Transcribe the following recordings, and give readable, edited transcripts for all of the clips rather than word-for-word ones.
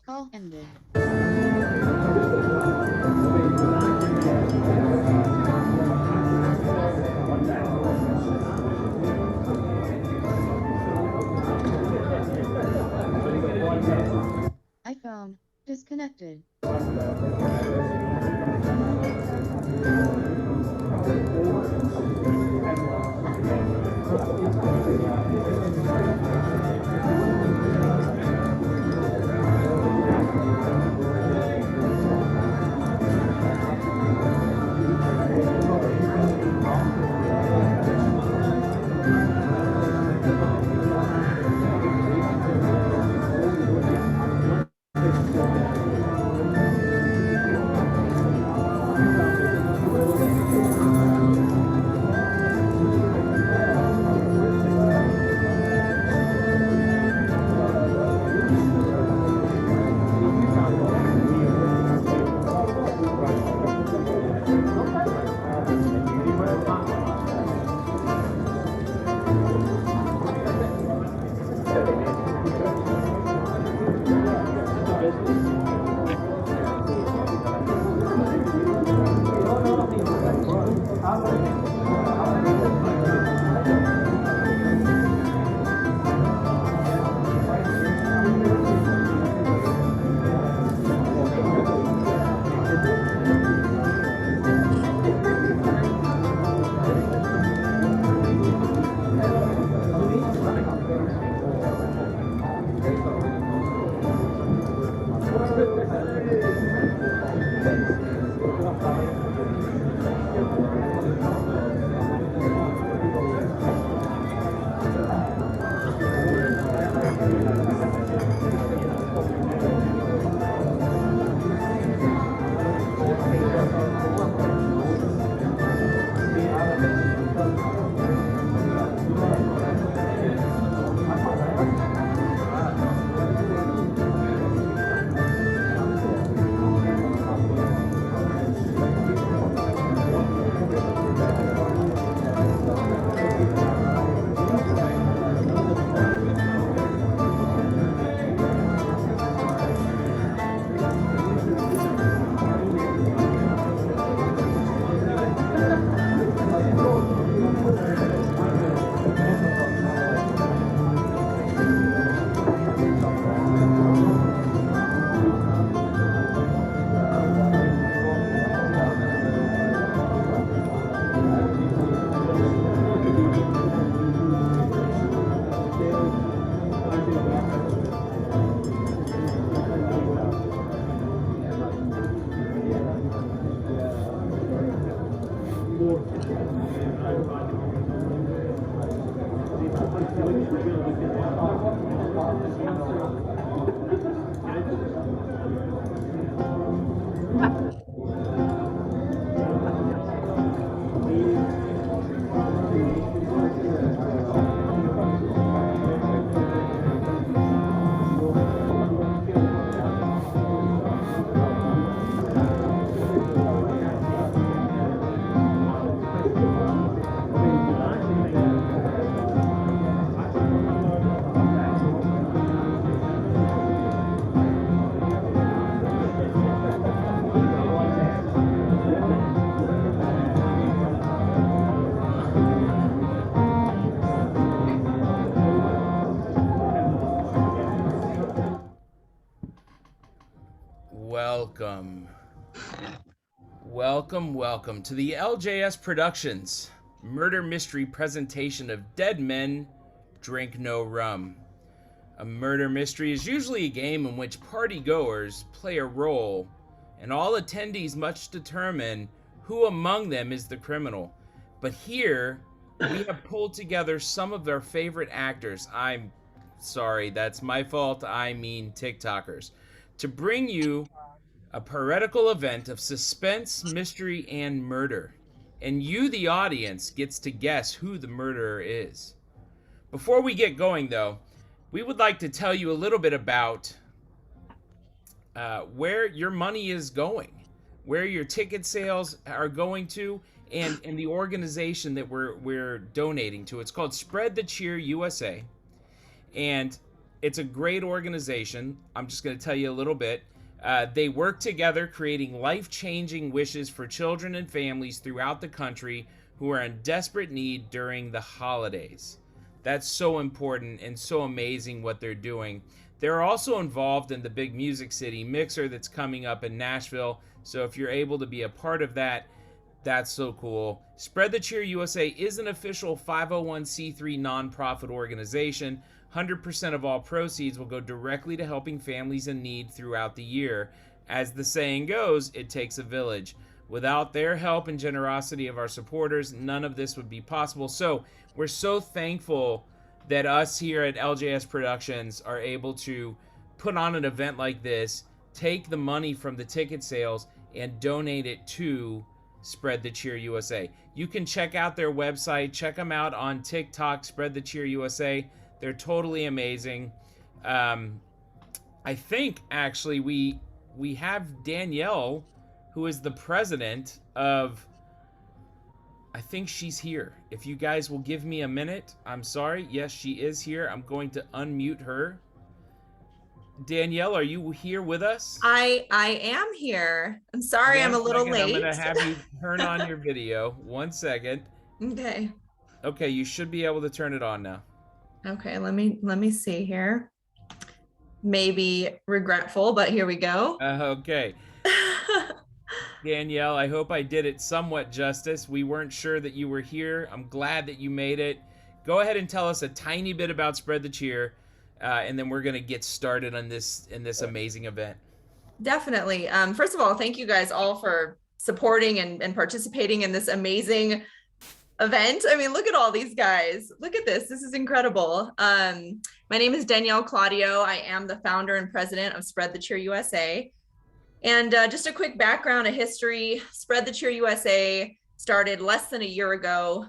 Call ended. iPhone disconnected. Welcome. Welcome to the LJS Productions murder mystery presentation of Dead Men Drink No Rum. A murder mystery is usually a game in which partygoers play a role, and all attendees must determine who among them is the criminal. But here, we have pulled together some of our favorite actors. I'm sorry, that's my fault. I mean TikTokers. To bring you a heretical event of suspense, mystery, and murder. And you, the audience, gets to guess who the murderer is. Before we get going, though, we would like to tell you a little bit about where your money is going, where your ticket sales are going to, and the organization that we're donating to. It's called Spread the Cheer USA, and it's a great organization. I'm just going to tell you a little bit. They work together creating life-changing wishes for children and families throughout the country who are in desperate need during the holidays. That's so important and so amazing what they're doing. They're also involved in the big Music City Mixer that's coming up in Nashville. So if you're able to be a part of that, that's so cool. Spread the Cheer USA is an official 501c3 nonprofit organization. 100% of all proceeds will go directly to helping families in need throughout the year. As the saying goes, it takes a village. Without their help and generosity of our supporters, none of this would be possible. So we're so thankful that us here at LJS Productions are able to put on an event like this, take the money from the ticket sales, and donate it to Spread the Cheer USA. You can check out their website. Check them out on TikTok, Spread the Cheer USA. They're totally amazing. I think actually we have Danielle, who is the president of. I think she's here. If you guys will give me a minute, I'm sorry. Yes, she is here. I'm going to unmute her. Danielle, are you here with us? I am here. I'm sorry, I'm a little late. I'm going to have you turn on your video. 1 second. Okay. Okay, you should be able to turn it on now. Okay, let me see here. Maybe regretful, but here we go. Okay. Danielle, I hope I did it somewhat justice. We weren't sure that you were here. I'm glad that you made it. Go ahead and tell us a tiny bit about Spread the Cheer, and then we're going to get started on this amazing event. Definitely. First of all, thank you guys all for supporting and participating in this amazing event. I mean, look at all these guys. Look at this. This is incredible. My name is Danielle Claudio. I am the founder and president of Spread the Cheer USA. And just a quick background, a history. Spread the Cheer USA started less than a year ago.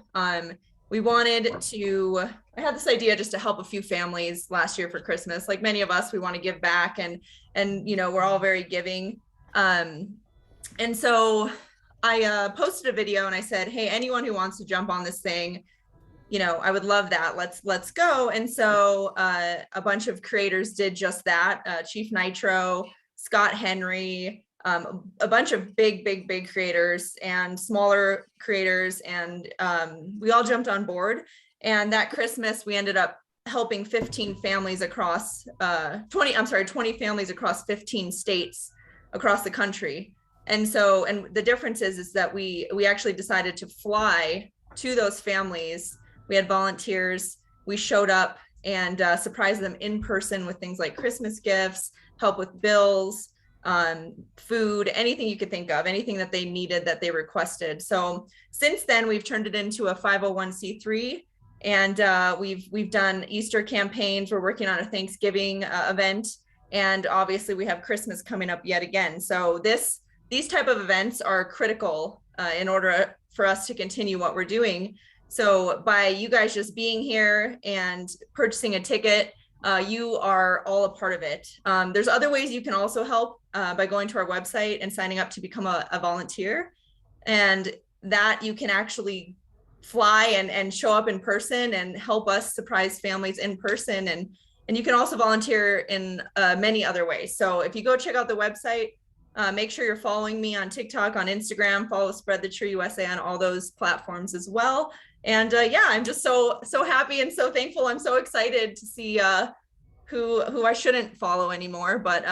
We wanted to, I had this idea just to help a few families last year for Christmas. Like many of us, we want to give back, and you know, we're all very giving. And so I posted a video and I said, hey, anyone who wants to jump on this thing, you know, I would love that. Let's go. And so a bunch of creators did just that. Chief Nitro, Scott Henry, a bunch of big creators and smaller creators, and we all jumped on board. And that Christmas, we ended up helping 15 families across 20 families across 15 states across the country. And so, and the difference is that we actually decided to fly to those families. We had volunteers. We showed up and surprised them in person with things like Christmas gifts, help with bills, food, anything you could think of, anything that they needed, that they requested. So since then, we've turned it into a 501c3, and we've done Easter campaigns. We're working on a Thanksgiving event, and obviously we have Christmas coming up yet again. So these type of events are critical in order for us to continue what we're doing. So by you guys just being here and purchasing a ticket, you are all a part of it. There's other ways you can also help by going to our website and signing up to become a volunteer. And that you can actually fly and show up in person and help us surprise families in person. And you can also volunteer in many other ways. So if you go check out the website, make sure you're following me on TikTok, on Instagram, follow Spread the Cheer USA on all those platforms as well. And yeah, I'm just so happy and so thankful. I'm so excited to see who I shouldn't follow anymore. But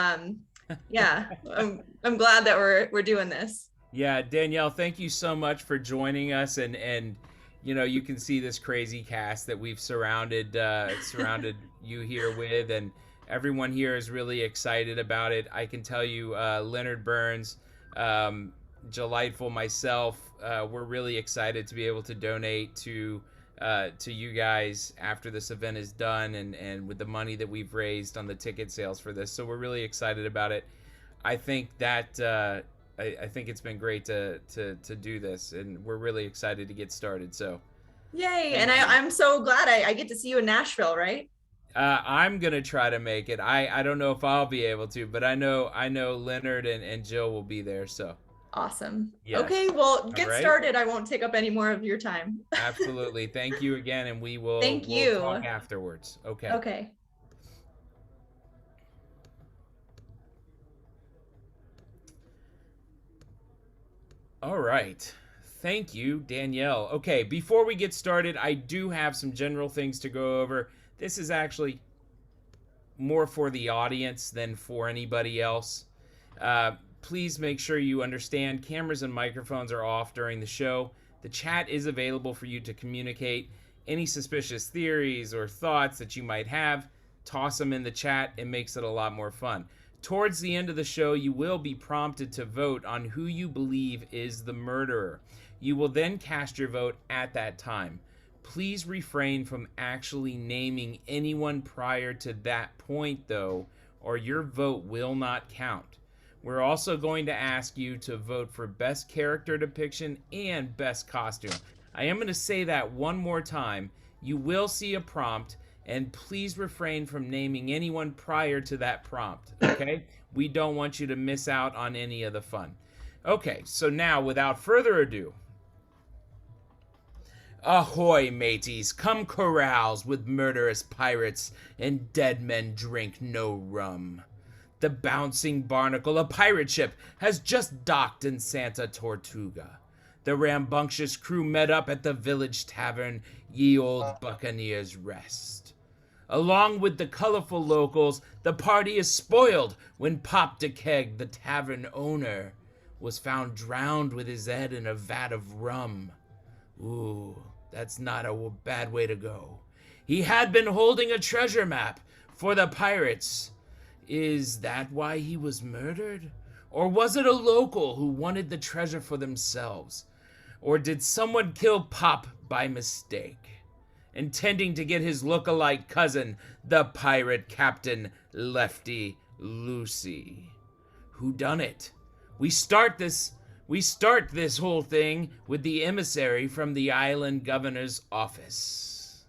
Yeah, I'm glad that we're doing this. Yeah, Danielle, thank you so much for joining us, and you know, you can see this crazy cast that we've surrounded you here with, and everyone here is really excited about it. I can tell you, Leonard Burns, um, Delightful, myself, we're really excited to be able to donate to you guys after this event is done, and with the money that we've raised on the ticket sales for this. So we're really excited about it. I think that I think it's been great to do this, and we're really excited to get started. So Yay. And thank you. I'm so glad I get to see you in Nashville, right? I'm gonna try to make it. I don't know if I'll be able to, but I know Leonard and Jill will be there. So Awesome. Okay, yes. well, All get right. started. I won't take up any more of your time. Absolutely. Thank you again, and Thank we'll you. talk afterwards. Okay. Okay. All right. Thank you, Danielle. Okay, before we get started, I do have some general things to go over. This is actually more for the audience than for anybody else. Please make sure you understand cameras and microphones are off during the show. The chat is available for you to communicate any suspicious theories or thoughts that you might have. Toss them in the chat. It makes it a lot more fun. Towards the end of the show, you will be prompted to vote on who you believe is the murderer. You will then cast your vote at that time. Please refrain from actually naming anyone prior to that point, though, or your vote will not count. We're also going to ask you to vote for Best Character Depiction and Best Costume. I am going to say that one more time. You will see a prompt, and please refrain from naming anyone prior to that prompt, okay? We don't want you to miss out on any of the fun. Okay, so now, without further ado, ahoy, mateys, come carouse with murderous pirates, and dead men drink no rum. The Bouncing Barnacle, a pirate ship, has just docked in Santa Tortuga. The rambunctious crew met up at the village tavern, Ye Old Buccaneers Rest. Along with the colorful locals, the party is spoiled when Pop de Keg, the tavern owner, was found drowned with his head in a vat of rum. Ooh, that's not a bad way to go. He had been holding a treasure map for the pirates. Is that why he was murdered? Or was it a local who wanted the treasure for themselves? Or did someone kill Pop by mistake, intending to get his look-alike cousin, the pirate captain Lefty Lucy? Who done it? We start this whole thing with the emissary from the island governor's office.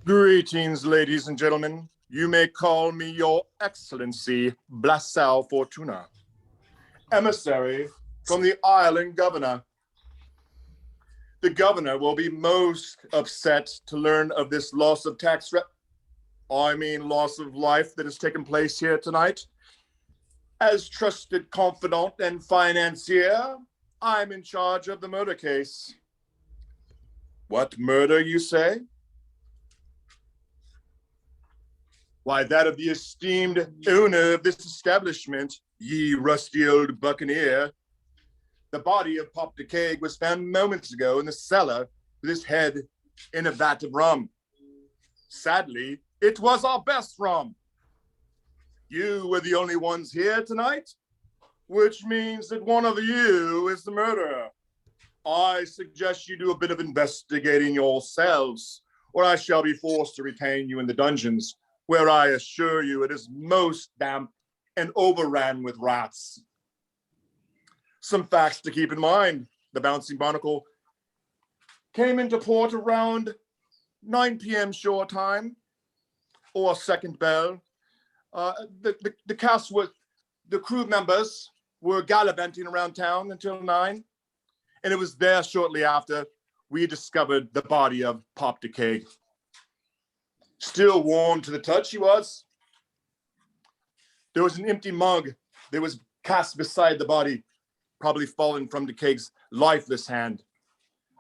Greetings, ladies and gentlemen. You may call me your excellency, Blasau Fortuna, emissary from the island governor. The governor will be most upset to learn of this loss of loss of life that has taken place here tonight. As trusted confidant and financier, I'm in charge of the murder case. What murder, you say? Why, that of the esteemed owner of this establishment, ye rusty old buccaneer. The body of Pop de Keg was found moments ago in the cellar with his head in a vat of rum. Sadly, it was our best rum. You were the only ones here tonight, which means that one of you is the murderer. I suggest you do a bit of investigating yourselves, or I shall be forced to retain you in the dungeons, where I assure you it is most damp and overran with rats. Some facts to keep in mind. The Bouncing Barnacle came into port around 9 p.m. shore time, or second bell. The crew members were gallivanting around town until 9, and it was there shortly after we discovered the body of Pop de Keg. Still warm to the touch he was. There was an empty mug that was cast beside the body, probably fallen from de Keg's lifeless hand.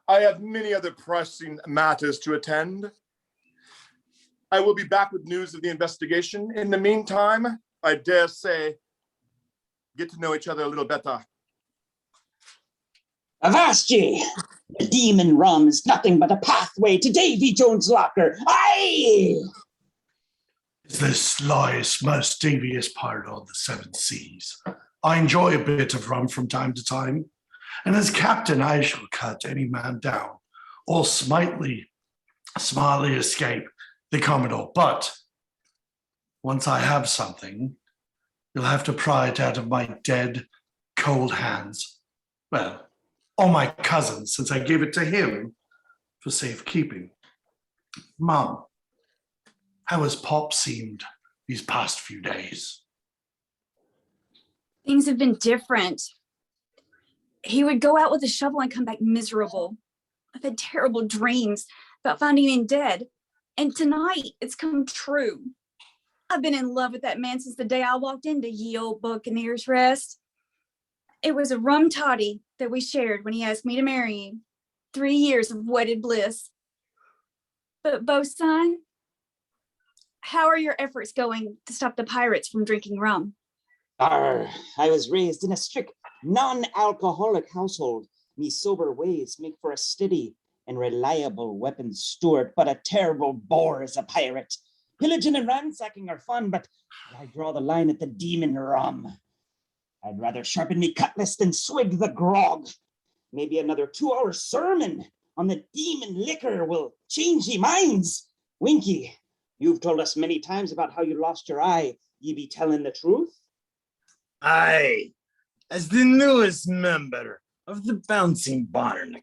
I have many other pressing matters to attend. I will be back with news of the investigation. In the meantime, I dare say get to know each other a little better. Avast ye! The demon rum is nothing but a pathway to Davy Jones' locker. Aye! It's the slyest, most devious pirate on the seven seas. I enjoy a bit of rum from time to time, and as captain I shall cut any man down, or smartly escape the Commodore. But once I have something, you'll have to pry it out of my dead, cold hands. Well, or my cousin, since I gave it to him for safekeeping. Mom, how has Pop seemed these past few days? Things have been different. He would go out with a shovel and come back miserable. I've had terrible dreams about finding him dead. And tonight it's come true. I've been in love with that man since the day I walked into Ye Old Buccaneer's Rest. It was a rum toddy that we shared when he asked me to marry him. 3 years of wedded bliss. But Bo-san, how are your efforts going to stop the pirates from drinking rum? I was raised in a strict non-alcoholic household. Me sober ways make for a steady and reliable weapons steward, but a terrible bore as a pirate. Pillaging and ransacking are fun, but I draw the line at the demon rum. I'd rather sharpen me cutlass than swig the grog. Maybe another 2-hour sermon on the demon liquor will change ye minds. Winky, you've told us many times about how you lost your eye. Ye be telling the truth? Aye, as the newest member of the Bouncing Barnacle.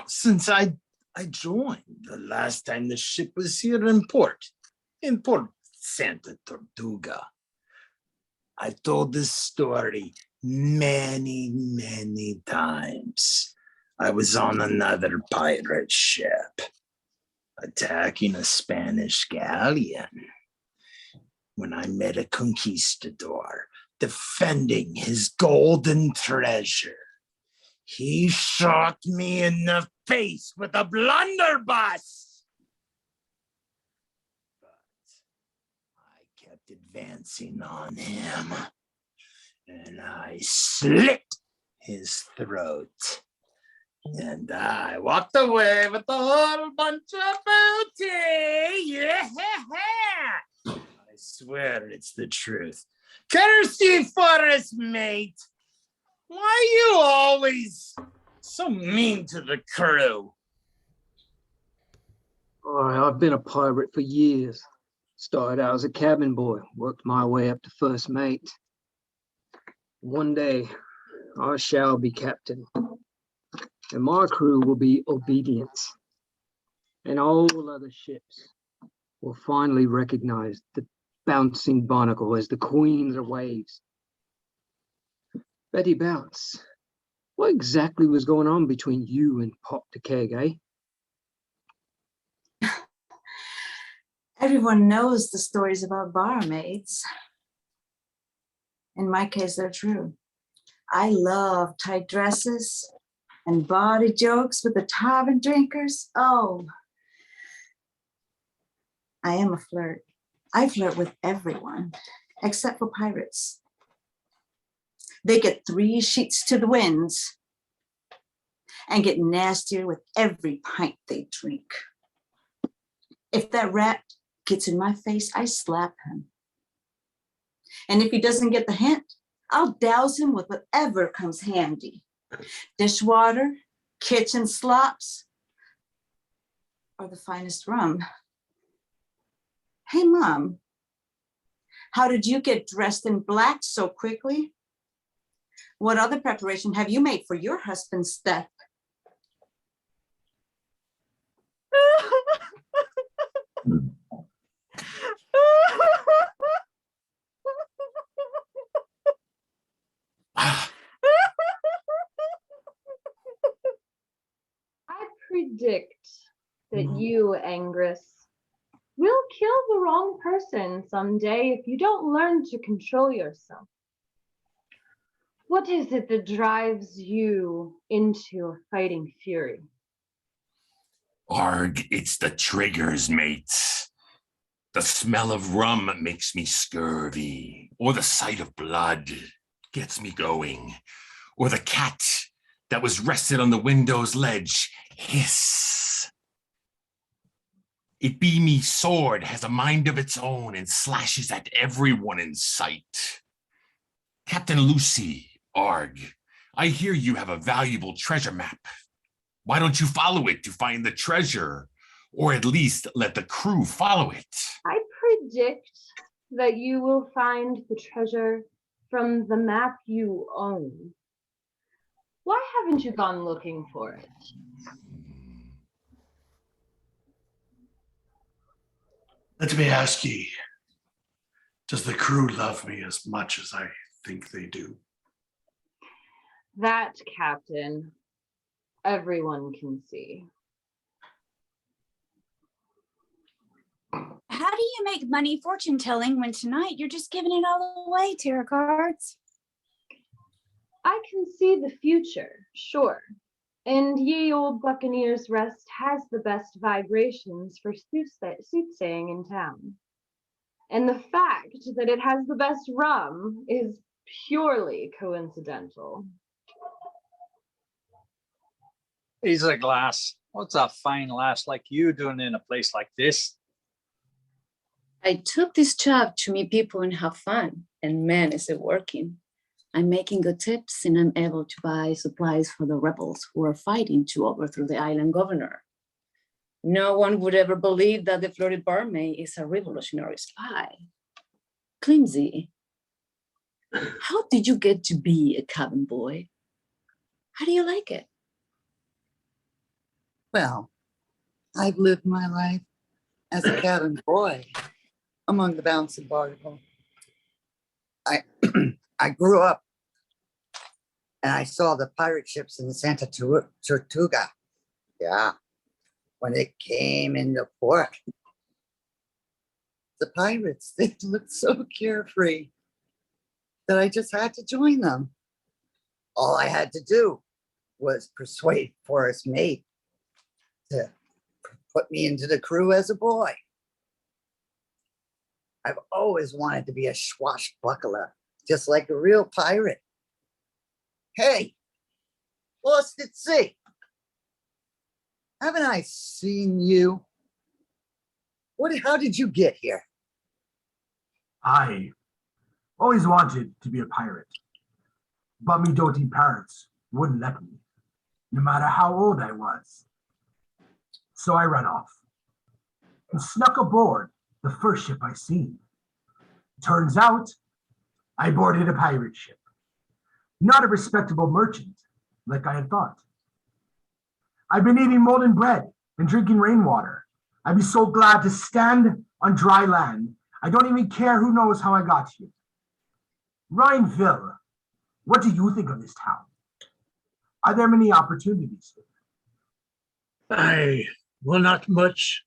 Since I joined the last time the ship was here in Port Santa Tortuga. I've told this story many, many times. I was on another pirate ship, attacking a Spanish galleon, when I met a conquistador defending his golden treasure. He shot me in the face with a blunderbuss. But I kept advancing on him, and I slit his throat. And I walked away with a whole bunch of booty. Yeah! I swear it's the truth. Curse you for us, mate. Why you always so mean to the crew? All right, I've been a pirate for years. Started out as a cabin boy, worked my way up to first mate. One day, I shall be captain, and my crew will be Obedience, and all other ships will finally recognize the Bouncing Barnacle as the queen of the waves. Betty Bounce, what exactly was going on between you and Pop the Keg, eh? Everyone knows the stories about barmaids. In my case, they're true. I love tight dresses and body jokes with the tavern drinkers. Oh, I am a flirt. I flirt with everyone, except for pirates. They get 3 sheets to the winds and get nastier with every pint they drink. If that rat gets in my face, I slap him. And if he doesn't get the hint, I'll douse him with whatever comes handy. Dishwater, kitchen slops, or the finest rum. Hey, Mom, how did you get dressed in black so quickly? What other preparation have you made for your husband's death? I predict that you, Angress, will kill the wrong person someday if you don't learn to control yourself. What is it that drives you into a fighting fury? Arg, it's the triggers, mates. The smell of rum makes me scurvy, or the sight of blood gets me going, or the cat that was rested on the window's ledge hiss. It be me sword has a mind of its own and slashes at everyone in sight. Captain Lucy, Arg, I hear you have a valuable treasure map. Why don't you follow it to find the treasure? Or at least let the crew follow it. I predict that you will find the treasure from the map you own. Why haven't you gone looking for it? Let me ask ye, does the crew love me as much as I think they do? That, Captain, everyone can see. How do you make money fortune telling when tonight you're just giving it all away, tarot cards? I can see the future, sure. And ye old Buccaneer's Rest has the best vibrations for soothsaying in town. And the fact that it has the best rum is purely coincidental. Easy Glass, what's a fine lass like you doing in a place like this? I took this job to meet people and have fun, and man, is it working. I'm making good tips and I'm able to buy supplies for the rebels who are fighting to overthrow the island governor. No one would ever believe that the floated barmaid is a revolutionary spy. Climsy, how did you get to be a cabin boy? How do you like it? Well, I've lived my life as a cabin boy among the bouncing barnacle. I grew up and I saw the pirate ships in the Santa Tortuga. Yeah, when it came into port. The pirates, they looked so carefree that I just had to join them. All I had to do was persuade Forrest Mate to put me into the crew as a boy. I've always wanted to be a swashbuckler, just like a real pirate. Hey, lost at sea. Haven't I seen you? How did you get here? I always wanted to be a pirate, but me doting parents wouldn't let me, no matter how old I was. So I ran off and snuck aboard the first ship I seen. Turns out, I boarded a pirate ship, not a respectable merchant like I had thought. I've been eating molten bread and drinking rainwater. I'd be so glad to stand on dry land. I don't even care who knows how I got here. Rhineville, what do you think of this town? Are there many opportunities here? Well, not much.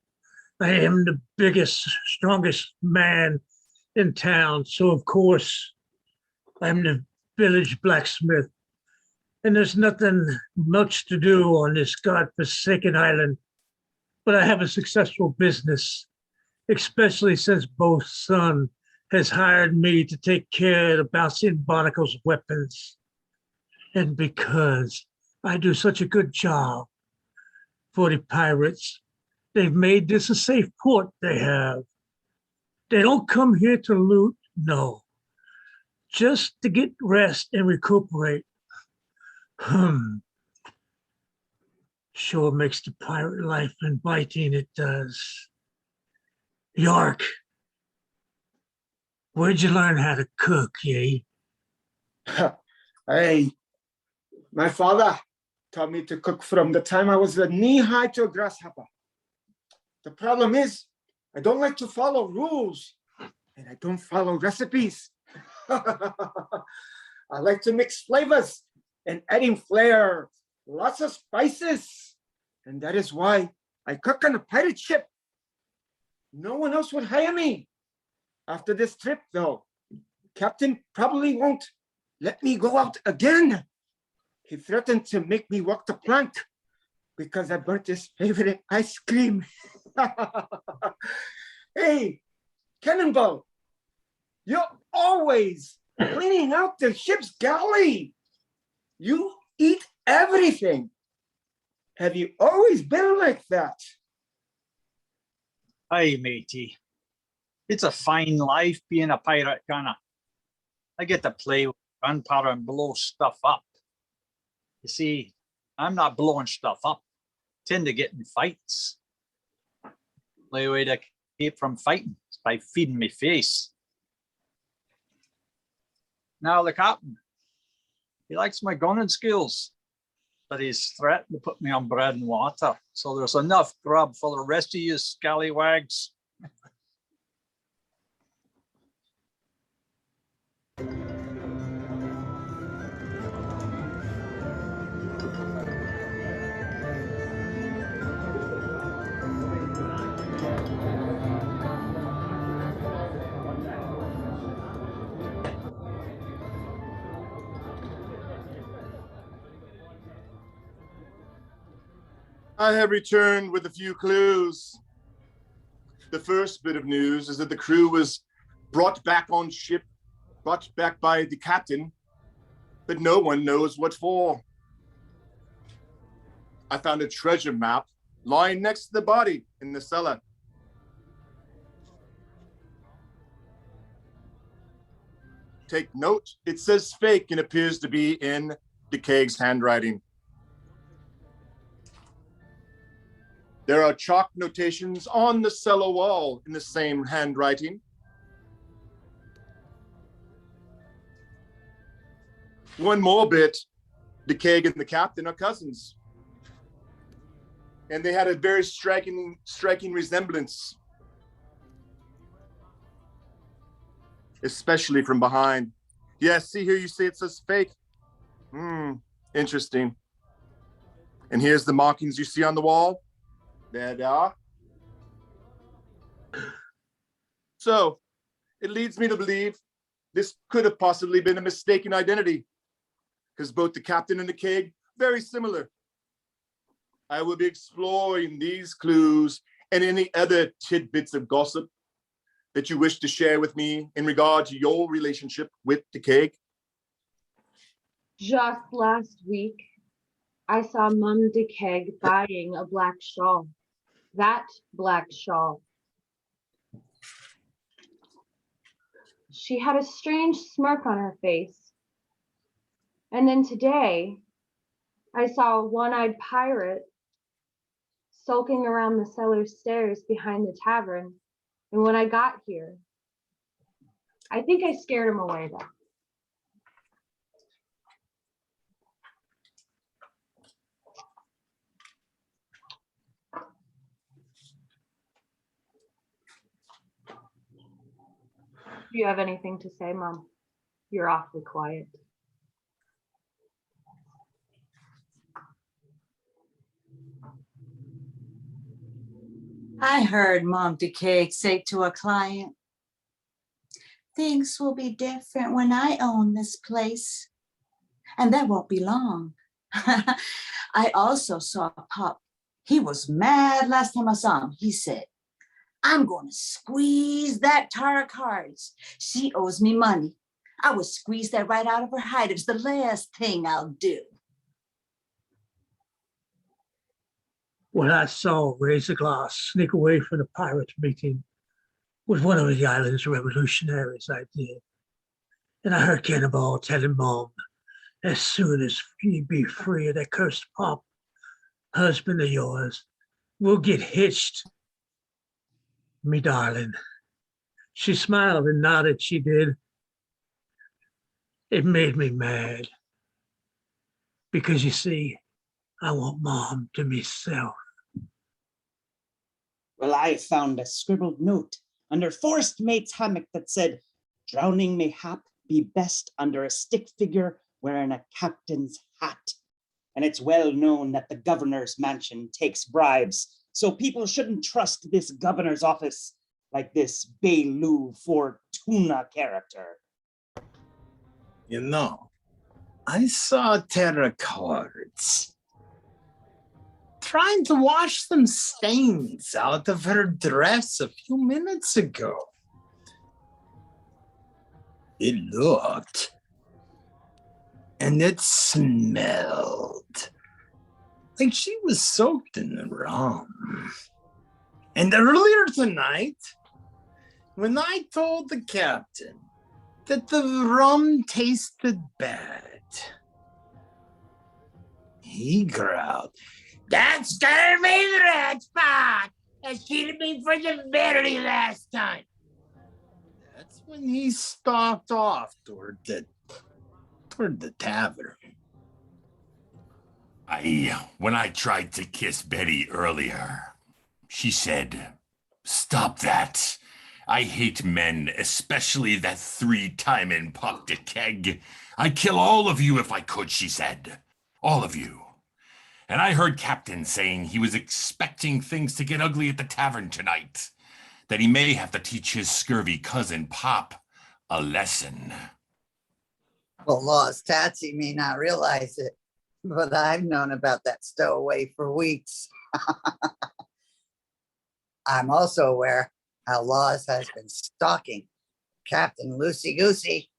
I am the biggest, strongest man in town, so of course I'm the village blacksmith. And there's nothing much to do on this godforsaken island, but I have a successful business, especially since both son has hired me to take care of the bouncing barnacle's weapons. And because I do such a good job for the pirates, they've made this a safe port they have. They don't come here to loot, no, just to get rest and recuperate. Sure makes the pirate life inviting, it does. York, where'd you learn how to cook, eh? Hey, my father taught me to cook from the time I was knee-high to a grasshopper. The problem is, I don't like to follow rules, and I don't follow recipes. I like to mix flavors and adding flair, lots of spices. And that is why I cook on a pirate ship. No one else would hire me. After this trip, though, Captain probably won't let me go out again. He threatened to make me walk the plank because I burnt his favorite ice cream. Hey, Cannonball, you're always cleaning out the ship's galley. You eat everything. Have you always been like that? Aye, matey. It's a fine life being a pirate gunner. I get to play with gunpowder and blow stuff up. You see, I'm not blowing stuff up. Tend to get in fights. The way to keep from fighting is by feeding me face. Now the captain, he likes my gunning skills, but he's threatened to put me on bread and water. So there's enough grub for the rest of you scallywags. I have returned with a few clues. The first bit of news is that the crew was brought back on ship, brought back by the captain, but no one knows what for. I found a treasure map lying next to the body in the cellar. Take note, it says fake and appears to be in DeKaig's handwriting. There are chalk notations on the cellar wall in the same handwriting. One more bit, DeKaig and the captain are cousins. And they had a very striking resemblance, especially from behind. Yes, see here, you see it says fake. Interesting. And here's the markings you see on the wall. There they are. So it leads me to believe this could have possibly been a mistaken identity, because both the captain and the DeKaig, very similar. I will be exploring these clues and any other tidbits of gossip that you wish to share with me in regard to your relationship with DeKaig. Just last week, I saw Mum DeKaig buying a black shawl. That black shawl. She had a strange smirk on her face. And then today, I saw a one-eyed pirate sulking around the cellar stairs behind the tavern. And when I got here, I think I scared him away though. Do you have anything to say, Mom? You're awfully quiet. I heard Mom DeKaig say to a client, "Things will be different when I own this place." And that won't be long. I also saw Pop. He was mad last time I saw him. He said, "I'm going to squeeze that Tara Cards. She owes me money. I will squeeze that right out of her hide. It's the last thing I'll do." What I saw Razor Glass sneak away from the pirates meeting was one of the island's revolutionaries, I did. And I heard Cannonball telling Mom, as soon as she be free of that cursed Pop, husband of yours, we'll get hitched. Me darling. She smiled and nodded, she did. It made me mad. Because you see, I want Mom to myself. Well, I found a scribbled note under Forest Mate's hammock that said, "Drowning mayhap be best under a stick figure wearing a captain's hat." And it's well known that the governor's mansion takes bribes, so people shouldn't trust this governor's office like this Bailu Fortuna character. You know, I saw Tara Cards trying to wash some stains out of her dress a few minutes ago. It looked and it smelled like she was soaked in the rum. And earlier tonight, when I told the captain that the rum tasted bad, he growled, "That scared me the red spot. That cheated me for the very last time." That's when he stalked off toward the tavern. When I tried to kiss Betty earlier, she said, "Stop that. I hate men, especially that 3-timing Pop de Keg. I'd kill all of you if I could," she said. "All of you." And I heard Captain saying he was expecting things to get ugly at the tavern tonight, that he may have to teach his scurvy cousin Pop a lesson. Well, Lost Tatsy may not realize it, but I've known about that stowaway for weeks. I'm also aware how Laws has been stalking Captain Loosey Goosey,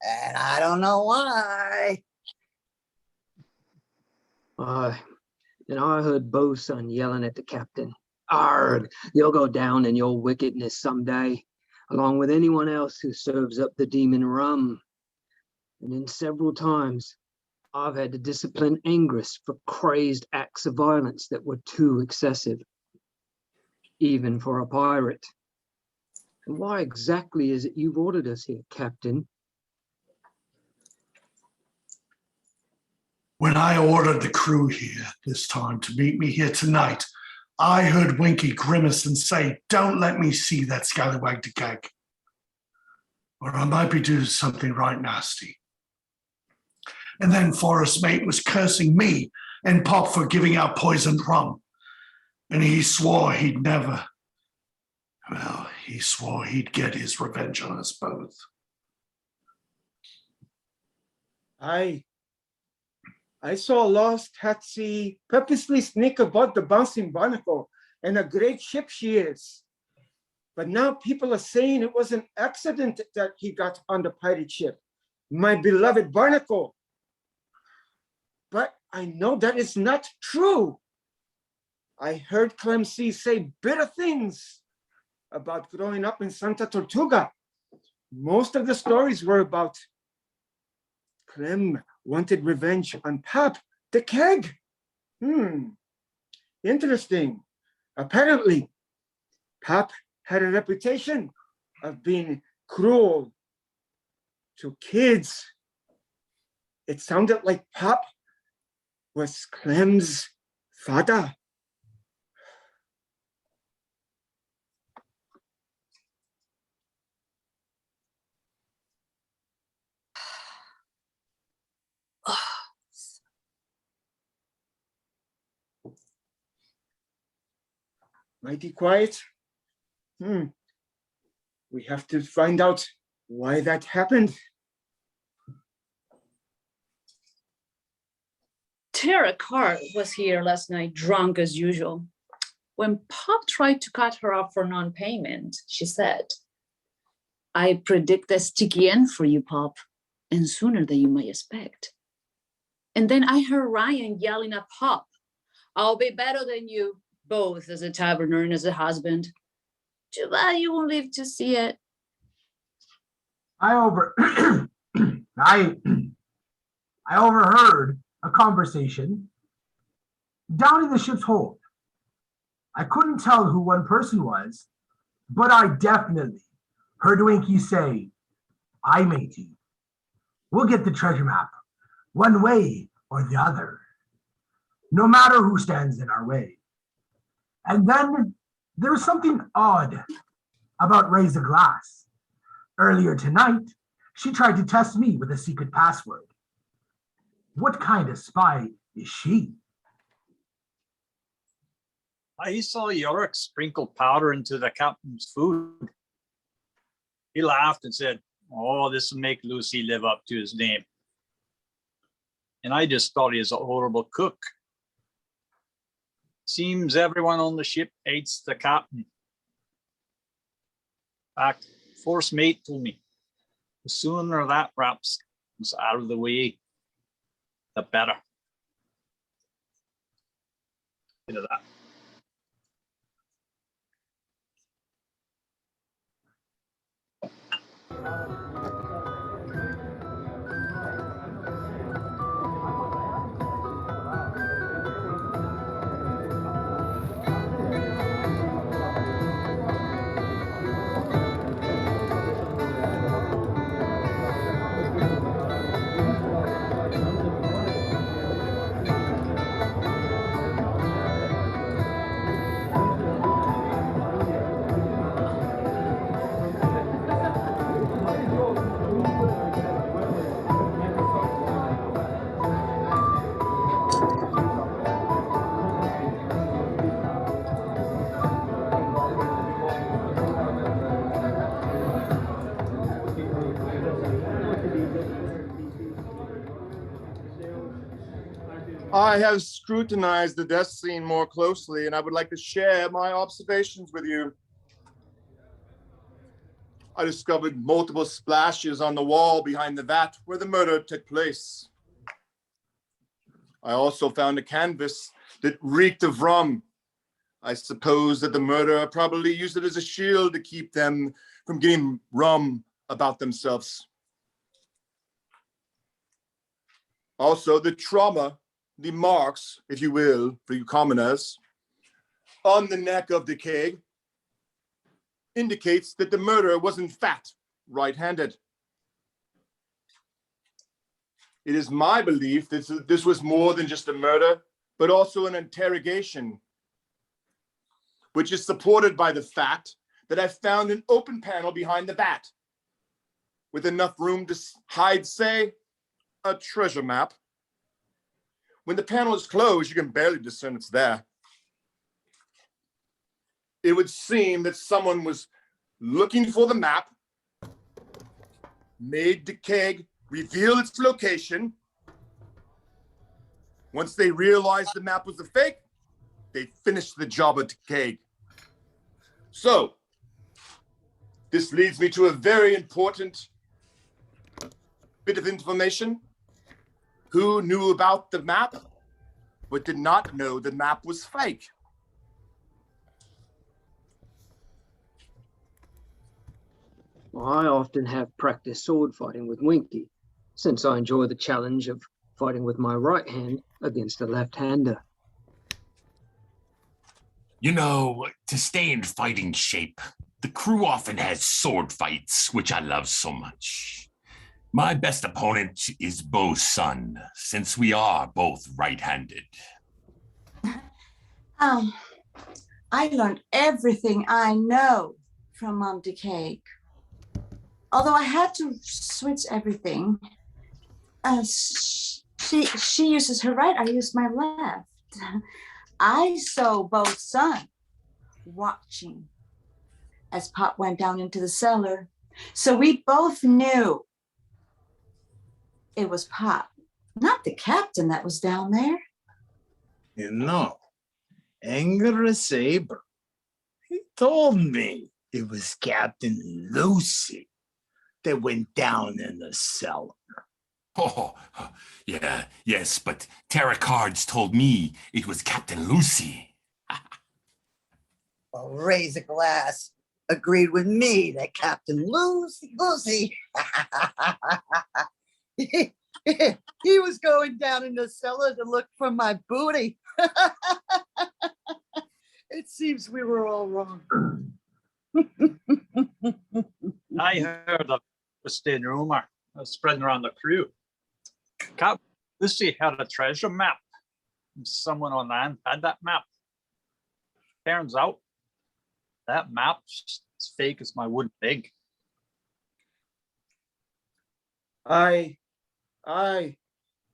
and I don't know why. And I heard Bosun yelling at the captain, "Arg, you'll go down in your wickedness someday, along with anyone else who serves up the demon rum." And then several times, I've had to discipline Angus for crazed acts of violence that were too excessive, even for a pirate. And why exactly is it you've ordered us here, Captain? When I ordered the crew here this time to meet me here tonight, I heard Winky grimace and say, "Don't let me see that scallywag de Keg, or I might be doing something right nasty." And then Forrest Mate was cursing me and Pop for giving out poisoned rum. And he swore he'd never, well, he swore he'd get his revenge on us both. I saw Lost Tatsy purposely sneak about the bouncing barnacle, and a great ship she is. But now people are saying it was an accident that he got on the pirate ship, my beloved barnacle. But I know that is not true. I heard Clemcy say bitter things about growing up in Santa Tortuga. Most of the stories were about Clem wanted revenge on Pop the Keg. Interesting. Apparently, Pop had a reputation of being cruel to kids. It sounded like Pop was Clem's father. Mighty quiet. We have to find out why that happened. Tara Carr was here last night, drunk as usual. When Pop tried to cut her off for non-payment, she said, "I predict a sticky end for you, Pop, and sooner than you may expect." And then I heard Ryan yelling at Pop, "I'll be better than you, both as a taverner and as a husband. Too bad you won't live to see it." I overheard a conversation down in the ship's hold. I couldn't tell who one person was, but I definitely heard Winky say, "Aye, matey, we'll get the treasure map one way or the other, no matter who stands in our way." And then there was something odd about Raise the Glass. Earlier tonight, she tried to test me with a secret password. What kind of spy is she? I saw Yorick sprinkle powder into the captain's food. He laughed and said, "Oh, this will make Lucy live up to his name." And I just thought he was a horrible cook. Seems everyone on the ship hates the captain. In fact, Force Mate told me The sooner that wraps out of the way, the better. Into that. I have scrutinized the death scene more closely, and I would like to share my observations with you. I discovered multiple splashes on the wall behind the vat where the murder took place. I also found a canvas that reeked of rum. I suppose that the murderer probably used it as a shield to keep them from getting rum about themselves. Also, the trauma, the marks, if you will, for you commoners, on the neck of the keg indicates that the murderer was in fact right-handed. It is my belief that this was more than just a murder, but also an interrogation, which is supported by the fact that I found an open panel behind the vat with enough room to hide, say, a treasure map. When the panel is closed, you can barely discern it's there. It would seem that someone was looking for the map, made the keg reveal its location. Once they realized the map was a fake, they finished the job at the keg. So, this leads me to a very important bit of information. Who knew about the map, but did not know the map was fake? I often have practiced sword fighting with Winky, since I enjoy the challenge of fighting with my right hand against a left-hander. You know, to stay in fighting shape, the crew often has sword fights, which I love so much. My best opponent is Bo's son, since we are both right-handed. I learned everything I know from Mom Decay. Although I had to switch everything. She uses her right, I use my left. I saw Bo's son watching as Pop went down into the cellar. So we both knew it was Pop, not the captain that was down there. You know, Anger Saber, he told me it was Captain Lucy that went down in the cellar. Oh, yeah, yes, but Tarot Cards told me it was Captain Lucy. Well, raise a glass. Agreed with me that Captain Lucy, he was going down in the cellar to look for my booty. It seems we were all wrong. I heard of a twisted rumor spreading around the crew. Captain Lucy had a treasure map. Someone on land had that map. Turns out that map's as fake as my wooden leg.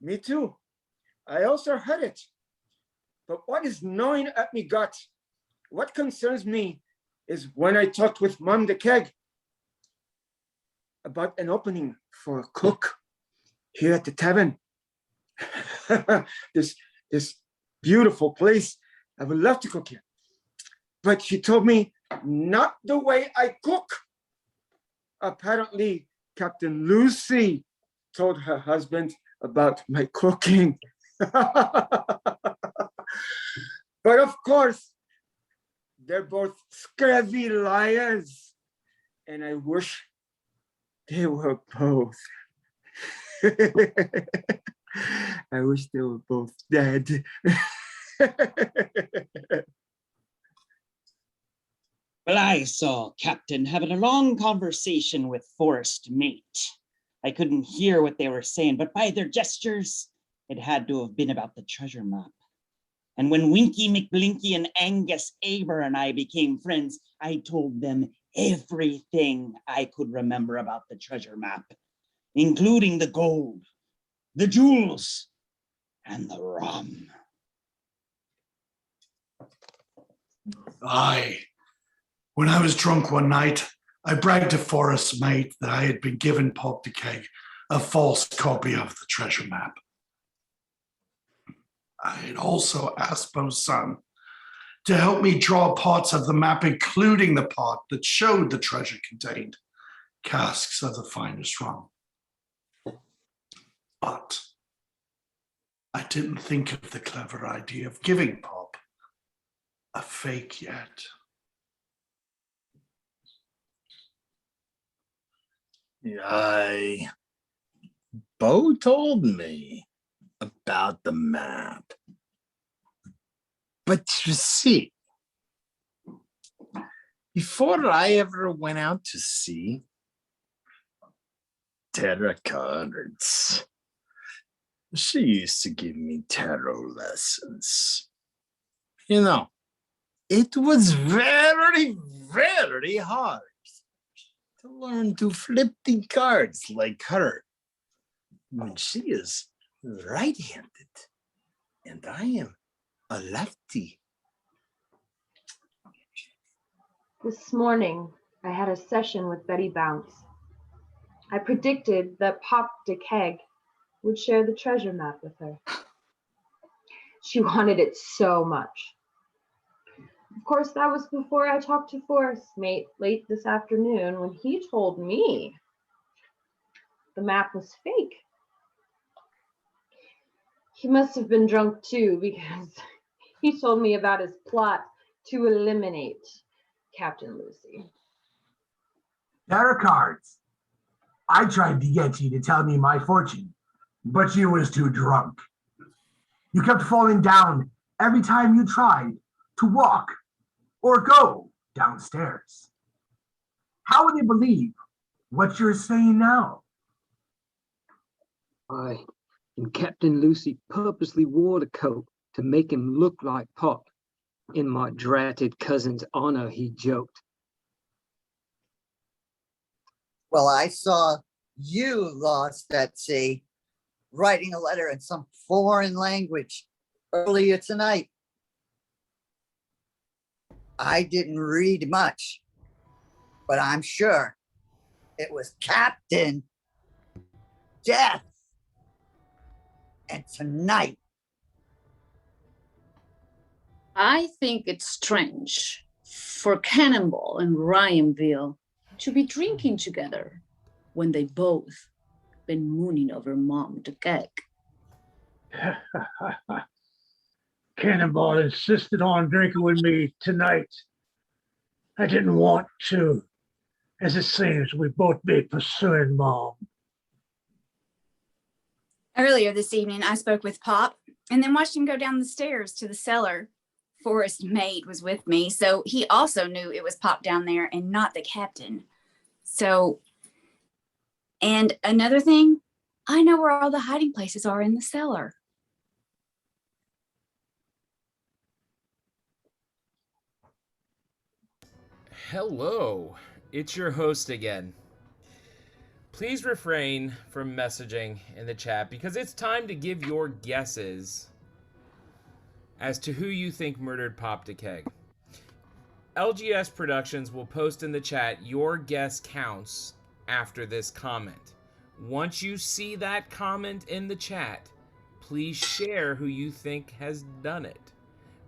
Me too. I also heard it. But what is gnawing at me gut, what concerns me is when I talked with Mom the Keg about an opening for a cook here at the tavern. this beautiful place. I would love to cook here. But she told me not the way I cook. Apparently, Captain Lucy told her husband about my cooking. But of course, they're both scurvy liars, and I wish they were both. I wish they were both dead. Well, I saw Captain having a long conversation with Forest Mate. I couldn't hear what they were saying, but by their gestures, it had to have been about the treasure map. And when Winky McBlinky and Angus Aber and I became friends, I told them everything I could remember about the treasure map, including the gold, the jewels, and the rum. Aye. When I was drunk one night, I bragged to Forrest's mate that I had been given Pop the Keg a false copy of the treasure map. I had also asked Bo's son to help me draw parts of the map, including the part that showed the treasure contained casks of the finest rum. But I didn't think of the clever idea of giving Pop a fake yet. Bo told me about the map. But you see, before I ever went out to sea, Terra Cards, she used to give me tarot lessons. You know, it was very, very hard to learn to flip the cards like her when she is right-handed and I am a lefty. This morning, I had a session with Betty Bounce. I predicted that Pop de Keg would share the treasure map with her. She wanted it so much. Of course, that was before I talked to Forrest Mate late this afternoon when he told me the map was fake. He must have been drunk too, because he told me about his plot to eliminate Captain Lucy. Tarot cards. I tried to get you to tell me my fortune, but you was too drunk. You kept falling down every time you tried to walk or go downstairs. How would they believe what you're saying now? Aye, and Captain Lucy purposely wore the coat to make him look like Pop. In my dratted cousin's honor, he joked. Well, I saw you lost at sea, writing a letter in some foreign language earlier tonight. I didn't read much, but I'm sure it was Captain Death. And tonight, I think it's strange for Cannonball and Ryanville to be drinking together when they both been mooning over Mom the Keg. Cannonball insisted on drinking with me tonight. I didn't want to, as it seems we both be pursuing Mom. Earlier this evening, I spoke with Pop and then watched him go down the stairs to the cellar. Forrest Mate was with me, so he also knew it was Pop down there and not the captain. So, and another thing, I know where all the hiding places are in the cellar. Hello, it's your host again. Please refrain from messaging in the chat because it's time to give your guesses as to who you think murdered Pop the Keg. LGS Productions will post in the chat your guess counts after this comment. Once you see that comment in the chat, please share who you think has done it.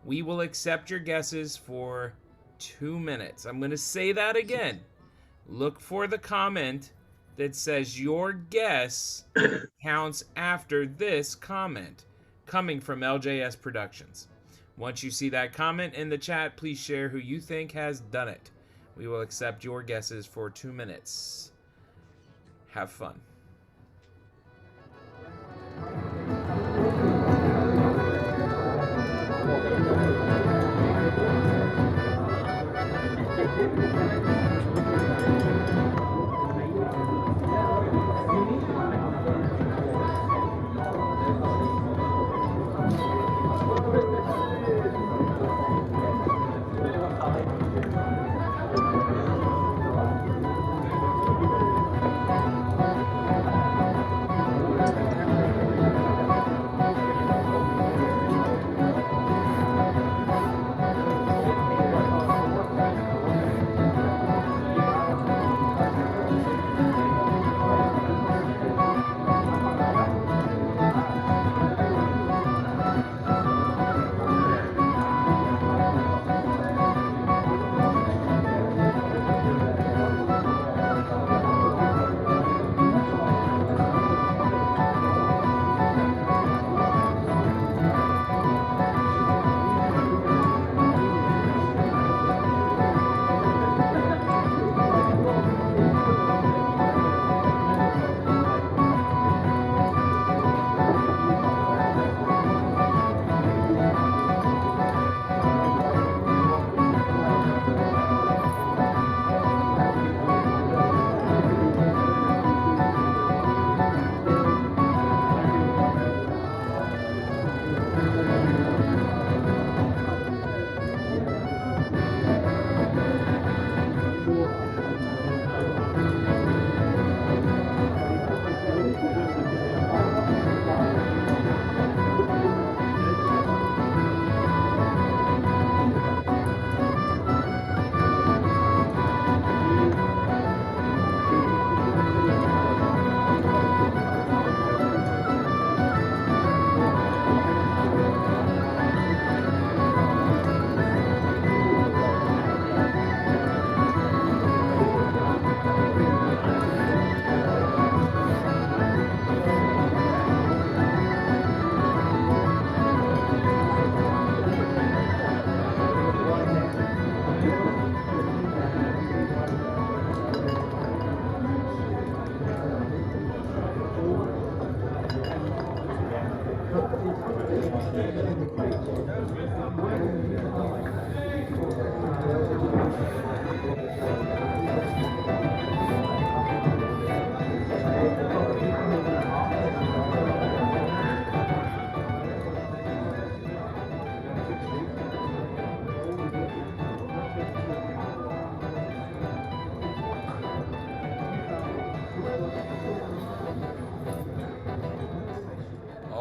We will accept your guesses for 2 minutes. I'm going to say that again. Look for the comment that says your guess counts after this comment coming from LJS Productions. Once you see that comment in the chat, please share who you think has done it. We will accept your guesses for 2 minutes. Have fun.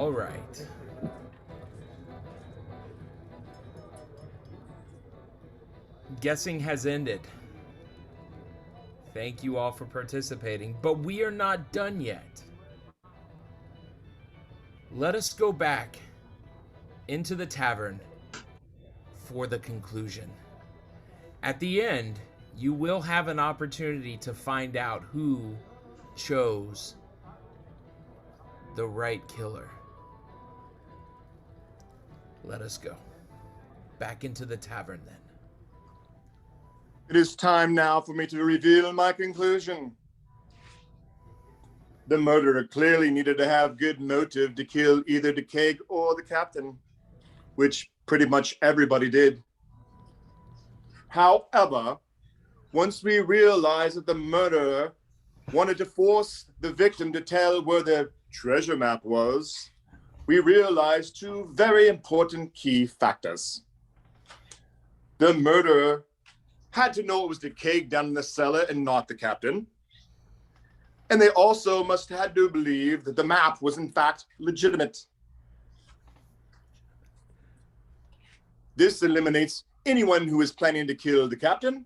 All right. Guessing has ended. Thank you all for participating, but we are not done yet. Let us go back into the tavern for the conclusion. At the end, you will have an opportunity to find out who chose the right killer. Let us go back into the tavern then. It is time now for me to reveal my conclusion. The murderer clearly needed to have good motive to kill either the keg or the captain, which pretty much everybody did. However, once we realized that the murderer wanted to force the victim to tell where the treasure map was, we realized two very important key factors. The murderer had to know it was the keg down in the cellar and not the captain. And they also must have had to believe that the map was in fact legitimate. This eliminates anyone who is planning to kill the captain.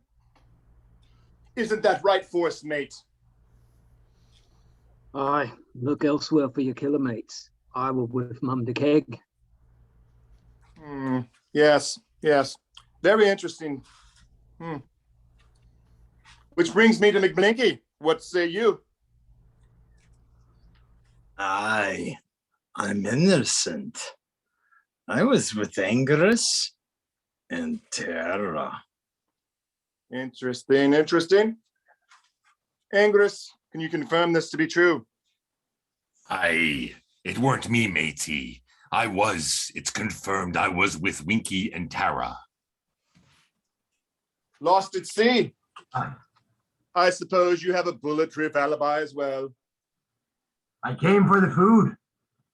Isn't that right, Force Mate? Aye, look elsewhere for your killer mates. I will with Mum the Keg. Yes. Very interesting. Which brings me to McBlinky. What say you? I'm innocent. I was with Angrus and Terra. Interesting, interesting. Angrus, can you confirm this to be true? It weren't me, matey. It's confirmed I was with Winky and Tara. Lost at sea. I suppose you have a bulletproof alibi as well. I came for the food.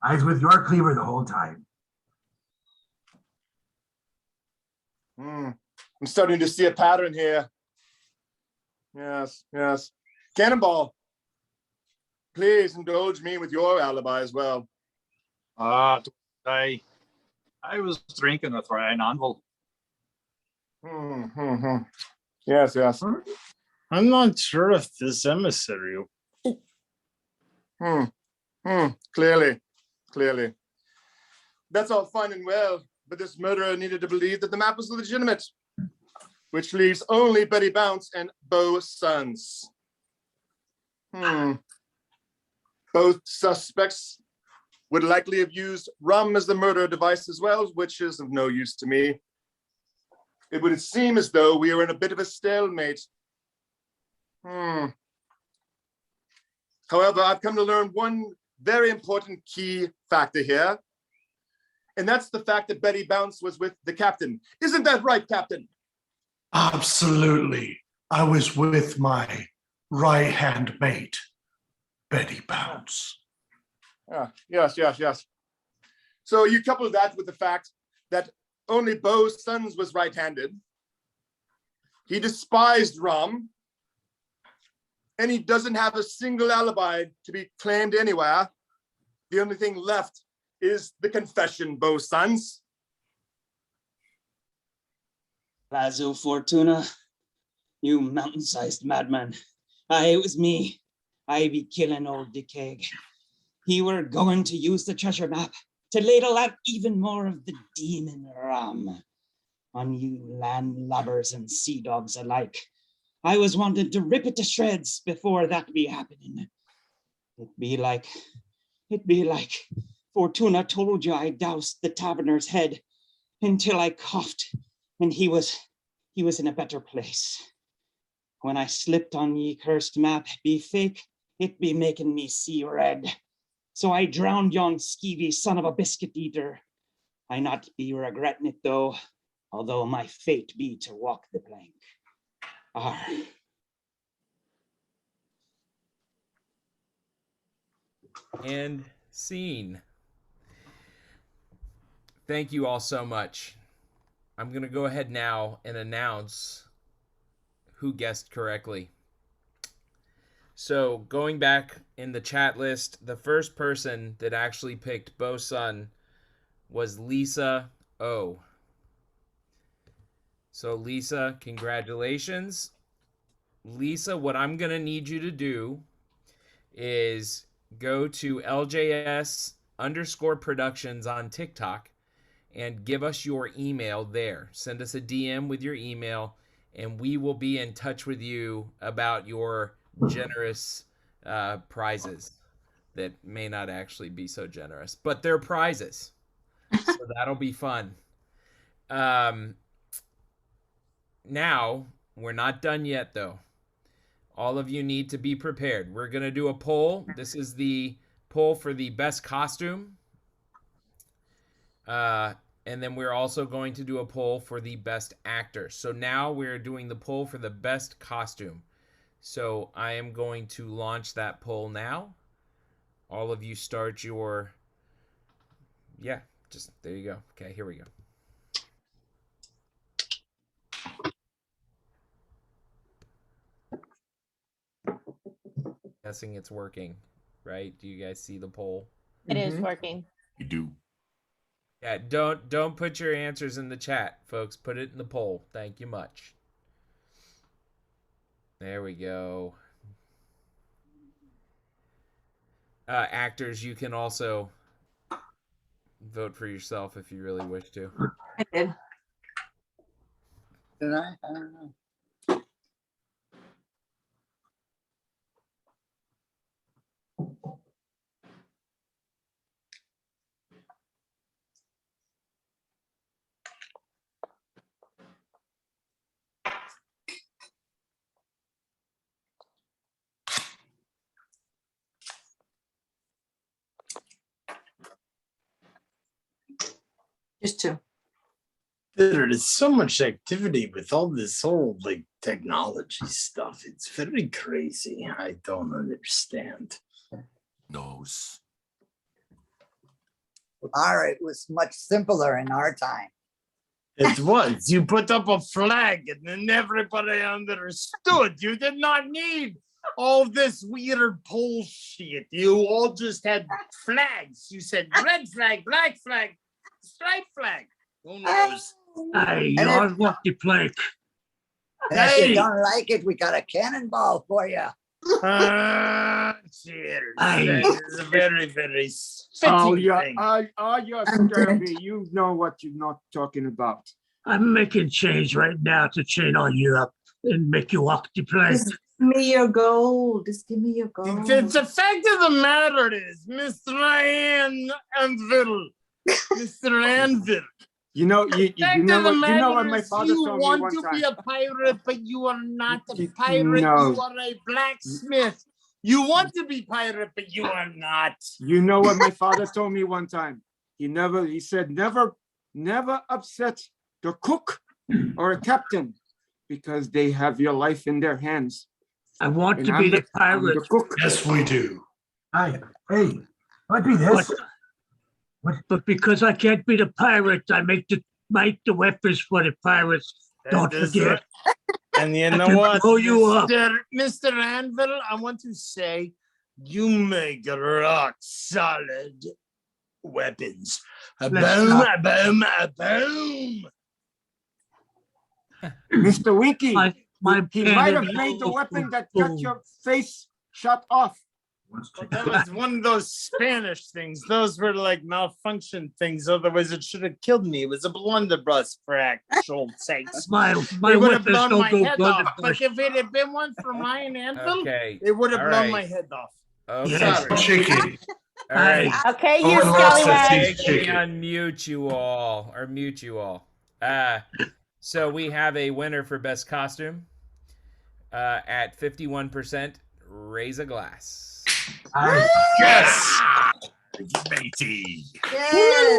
I was with your cleaver the whole time. I'm starting to see a pattern here. Yes, yes. Cannonball, please indulge me with your alibi as well. I was drinking with Ryan Anvil. Yes, yes. I'm not sure if this emissary. Clearly. That's all fine and well, but this murderer needed to believe that the map was legitimate, which leaves only Betty Bounce and Bo's sons. Both suspects would likely have used rum as the murder device as well, which is of no use to me. It would seem as though we are in a bit of a stalemate. However, I've come to learn one very important key factor here, and that's the fact that Betty Bounce was with the captain. Isn't that right, Captain? Absolutely. I was with my right-hand mate, Betty Bounce. Yes. So you couple that with the fact that only Bo's sons was right-handed. He despised rum, and he doesn't have a single alibi to be claimed anywhere. The only thing left is the confession, Bo's sons. Lazo Fortuna, you mountain-sized madman. It was me. I be killing old Decay. He were going to use the treasure map to ladle out even more of the demon rum on you landlubbers and sea dogs alike. I was wanting to rip it to shreds before that be happening. It be like Fortuna told you I doused the taverner's head until I coughed and he was in a better place. When I slipped on ye cursed map be fake, it be making me see red. So I drowned yon skeevy son of a biscuit eater. I not be regretting it though, although my fate be to walk the plank. And scene. Thank you all so much. I'm going to go ahead now and announce who guessed correctly. So going back in the chat list, the first person that actually picked Bo's son was Lisa O. So Lisa, congratulations. Lisa, what I'm going to need you to do is go to LJS_productions on TikTok and give us your email there. Send us a DM with your email, and we will be in touch with you about your generous prizes that may not actually be so generous, but they're prizes. So that'll be fun. Now, we're not done yet, though. All of you need to be prepared. We're going to do a poll. This is the poll for the best costume. And then we're also going to do a poll for the best actor. So now we're doing the poll for the best costume. So I am going to launch that poll now. All of you start your... Yeah, just there you go. Okay, here we go. Guessing it's working, right? Do you guys see the poll? It is working. You do. Yeah, don't put your answers in the chat, folks. Put it in the poll. Thank you much. There we go. Actors, you can also vote for yourself if you really wish to. I did. Did I? I don't know. Just two. There is so much activity with all this whole like technology stuff. It's very crazy. I don't understand. Nose. All right, it was much simpler in our time. It was. You put up a flag and then everybody understood. You did not need all this weird bullshit. You all just had flags. You said red flag, black flag, stripe flag. Who knows? Hey, And I walk the plank. And if you don't like it, we got a cannonball for you. Cheers. Hey. That is a very, very Oh, fitting yeah. thing. You're scurvy. You know what you're not talking about. I'm making change right now to chain all you up and make you walk the plank. Just give me your gold. Just give me your gold. The fact of the matter is, Mr. Anvil, Mr. Anvil. You know what my father you told me want one to time. be a pirate, but you are not a You- pirate. no. You are a blacksmith. You want to be pirate, but you are not. You know what my father told me one time? He said, never upset the cook or a captain because they have your life in their hands. I want And to I'm be the I'm pirate. the cook. Yes, we do. Hey, might be this. But because I can't be the pirate, I make the weapons for the pirates. Don't That is forget. And you I know can what, blow you up. Mr. Anvil, I want to say you make rock solid weapons. A Let's boom, not. a boom, a boom. Mr. Winky, My he pen might is have made the all weapon that boom. got your face shot off. That was one of those Spanish things. Those were like malfunction things. Otherwise, it should have killed me. It was a blunderbuss for actual sakes. My It would have weapons blown don't my go head off. But blunderbuss. if it had been one from Ryan Anvil, Okay. it would have All blown right. my head off. Okay. Sorry. Chicken. All right. Okay, you Owen lost that scallywag. teeth Let me chicken. unmute you all, or mute you all. So we have a winner for best costume. At 51%, raise a glass. Yes! Matey. Yeah.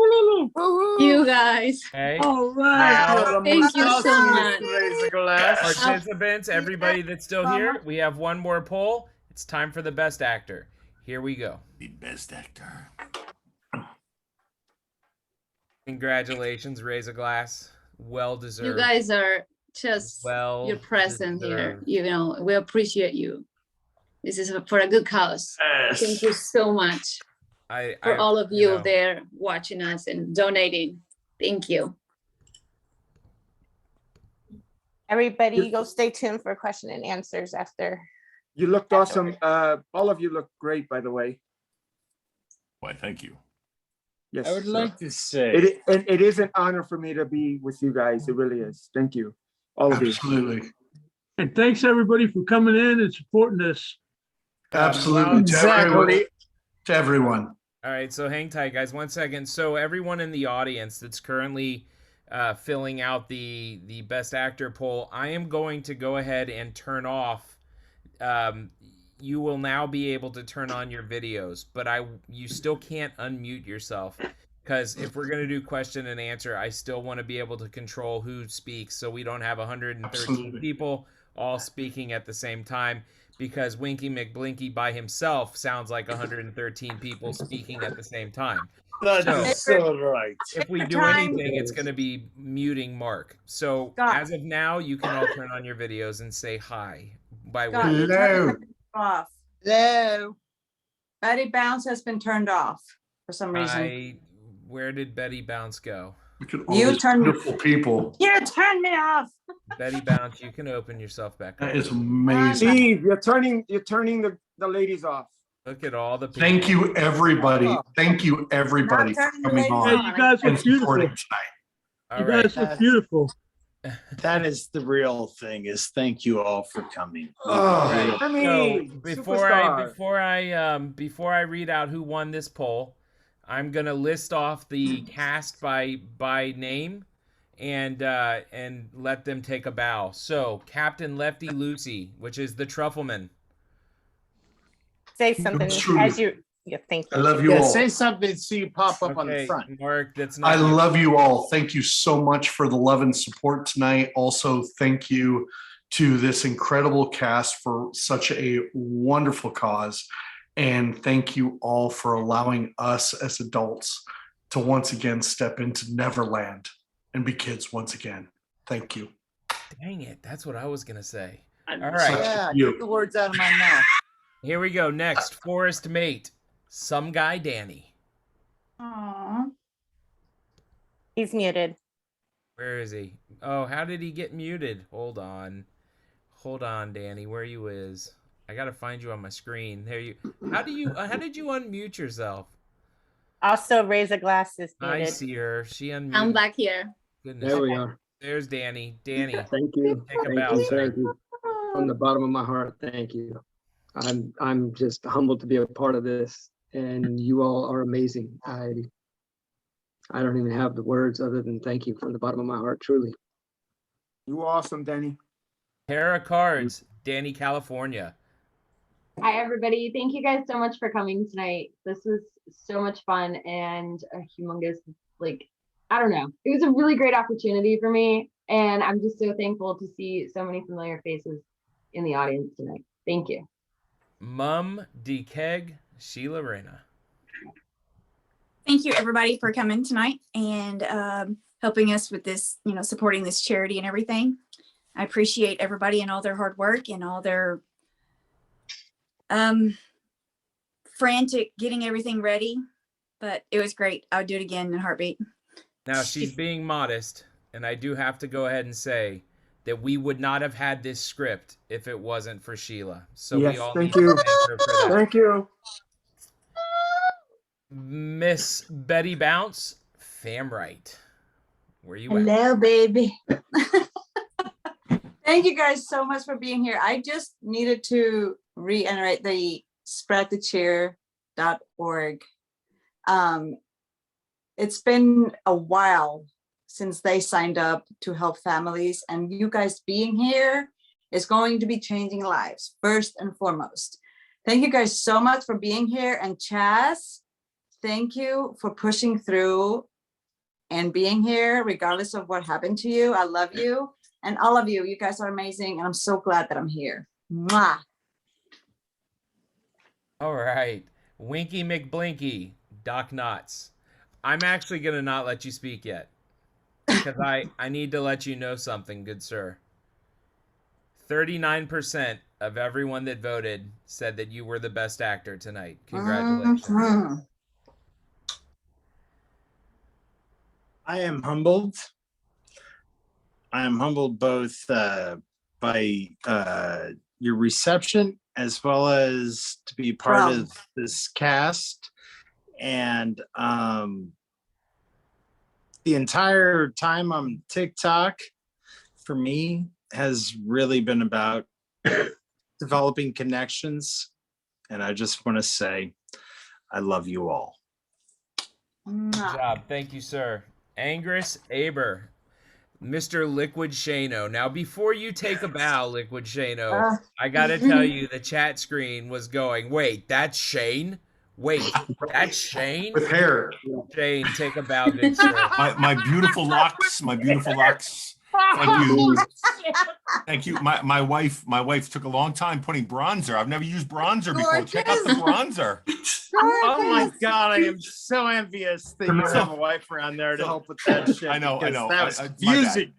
You guys. Okay. All right. Now, Thank you so much. participants, everybody that's still here, we have one more poll. It's time for the best actor. Here we go. The best actor. Congratulations, raise a glass. Well deserved. You guys are just Well your presence here. deserved. You know, we appreciate you. This is for a good cause. Thank you so much for all of you there watching us and donating. Thank you. Everybody go stay tuned for question and answers after. You looked awesome. All of you look great, by the way. Why, thank you. Yes. I would like to say it is an honor for me to be with you guys. It really is. Thank you. All of you. Absolutely. And thanks everybody for coming in and supporting us. Absolutely. Exactly. To everyone. All right, so hang tight, guys. 1 second. So everyone in the audience that's currently filling out the best actor poll, I am going to go ahead and turn off. You will now be able to turn on your videos, but you still can't unmute yourself, because if we're going to do question and answer, I still want to be able to control who speaks, so we don't have 113 Absolutely. people all speaking at the same time. Because Winky McBlinky by himself sounds like 113 people speaking at the same time. That's so right. If we do anything, it's going to be muting Mark. So as of now, you can all turn on your videos and say hi by way. Hello. Off. Hello. Betty Bounce has been turned off for some reason. Where did Betty Bounce go? Look at all You these turned- beautiful people. You turned me off. Betty Bounce, you can open yourself back up. That is amazing. Steve, you're turning the ladies off. Look at all the people. Thank you, everybody. Thank you, everybody, for Not turning the coming ladies on Hey, you guys are and supporting beautiful. tonight. You All right. guys look beautiful. That is the real thing. Is thank you all for coming. Oh. So Hey, before I read out who won this poll, I'm gonna list off the cast by name and let them take a bow. So Captain Lefty Lucy, which is the Truffleman. Say something True. Yeah, thank I you. love you Yeah, all. say something so you pop up on the Okay, front. Mark, that's I not. love you all. Thank you so much for the love and support tonight. Also, thank you to this incredible cast for such a wonderful cause. And thank you all for allowing us as adults to once again step into Neverland and be kids once again. Thank you. Dang it, that's what I was gonna say. All Such right, Yeah, you. took the words out of my mouth. here we go. Next, Forest Mate, some guy Danny. Aww. He's muted. Where is he? Oh, how did he get muted? Hold on, Danny. Where you is? I gotta find you on my screen. There you. How did you unmute yourself? Also, Razor Glass is I muted. see her. She unmuted. I'm back here. Goodness. There we are. There's Danny. Danny, Thank you. take a Thank bow, you. sir. Thank you. From the bottom of my heart, thank you. I'm just humbled to be a part of this, and you all are amazing. I don't even have the words other than thank you from the bottom of my heart, truly. You awesome, Danny. Pair of cards, Danny, California. Hi, everybody. Thank you guys so much for coming tonight. This was so much fun and a humongous, I don't know. It was a really great opportunity for me. And I'm just so thankful to see so many familiar faces in the audience tonight. Thank you. Mum D. Keg, Sheila Reyna. Thank you, everybody, for coming tonight and helping us with this, supporting this charity and everything. I appreciate everybody and all their hard work and all their frantic getting everything ready, but it was great. I would do it again in a heartbeat. Now, she's being modest, and I do have to go ahead and say that we would not have had this script if it wasn't for Sheila. So Yes, we all thank need you. to thank her for that. Thank you. Miss Betty Bounce, Famright. Where you at? Hello, baby. Thank you guys so much for being here. I just needed to reiterate the spreadthecheer.org. It's been a while since they signed up to help families, and you guys being here is going to be changing lives first and foremost. Thank you guys so much for being here. And Chaz, thank you for pushing through and being here regardless of what happened to you. I love you. And all of you, you guys are amazing. And I'm so glad that I'm here. Mwah. All right. Winky McBlinky, Doc Knotts. I'm actually going to not let you speak yet because I need to let you know something, good sir. 39% of everyone that voted said that you were the best actor tonight. Congratulations. Mm-hmm. I am humbled. I am humbled both by your reception as well as to be part of this cast. And the entire time on TikTok for me has really been about developing connections. And I just want to say, I love you all. Good job. Thank you, sir. Angus Aber, Mr. Liquid Shano. Now, before you take a bow, Liquid Shano, I got to tell you, the chat screen was going, wait, that's Shane? Wait, that's Shane? With hair. Shane, take a bow, good sir. My beautiful locks, my beautiful locks. Thank you. Thank you. My wife took a long time putting bronzer. I've never used bronzer before. Check out the bronzer. Oh my God, I am so envious that you have a wife around there to help with that shit. I know. because that was My bad. confusing.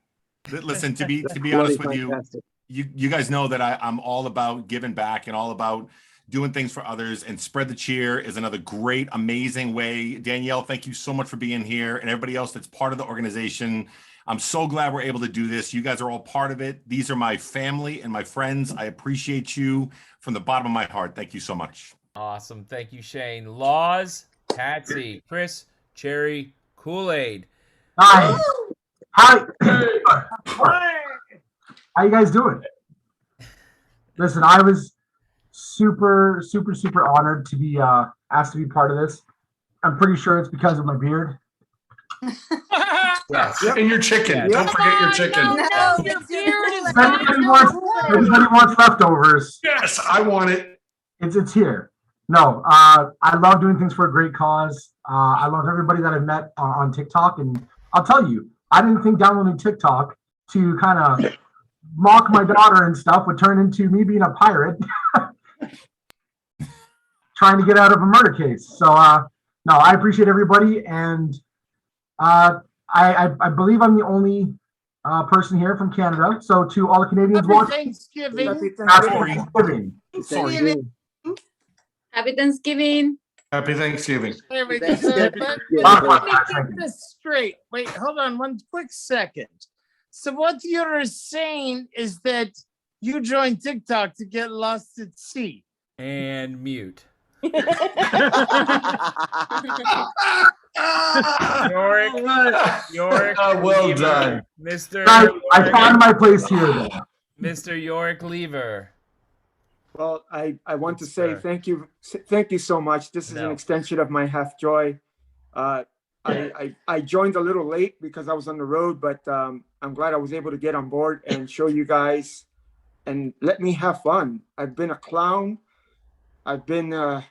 Listen, to be Really honest with fantastic. you guys know that I'm all about giving back and all about doing things for others, and Spread the Cheer is another great, amazing way. Danielle, thank you so much for being here, and everybody else that's part of the organization. I'm so glad we're able to do this. You guys are all part of it. These are my family and my friends. I appreciate you from the bottom of my heart. Thank you so much. Awesome. Thank you, Shane. Laws, Patsy, Chris, Cherry, Kool-Aid. Hi. Hi. How you guys doing? Listen, I was super honored to be asked to be part of this. I'm pretty sure it's because of my beard. Yes. And your chicken. Yeah. Don't forget your chicken. No, your beard is Everybody wants leftovers. Yes, I want it. It's here. no, I love doing things for a great cause. I love everybody that I've met on TikTok, and I'll tell you, I didn't think downloading TikTok to kind of mock my daughter and stuff would turn into me being a pirate trying to get out of a murder case. So, no, I appreciate everybody, and I believe I'm the only person here from Canada. So, to all the Canadians Happy watching, Thanksgiving. Happy Thanksgiving. Happy Thanksgiving. Happy Thanksgiving. Hey, wait, Thanksgiving. but Yeah. let me get this straight. Wait, hold on one quick second. So what you're saying is that you joined TikTok to get lost at sea. And mute. Yorick, well Lever. done. Mr. I found my place here, though. Mr. Yorick Lever. Well, I want to say thank you so much. This is an extension of my half joy. I joined a little late because I was on the road, but I'm glad I was able to get on board and show you guys and let me have fun. I've been a clown. I've been a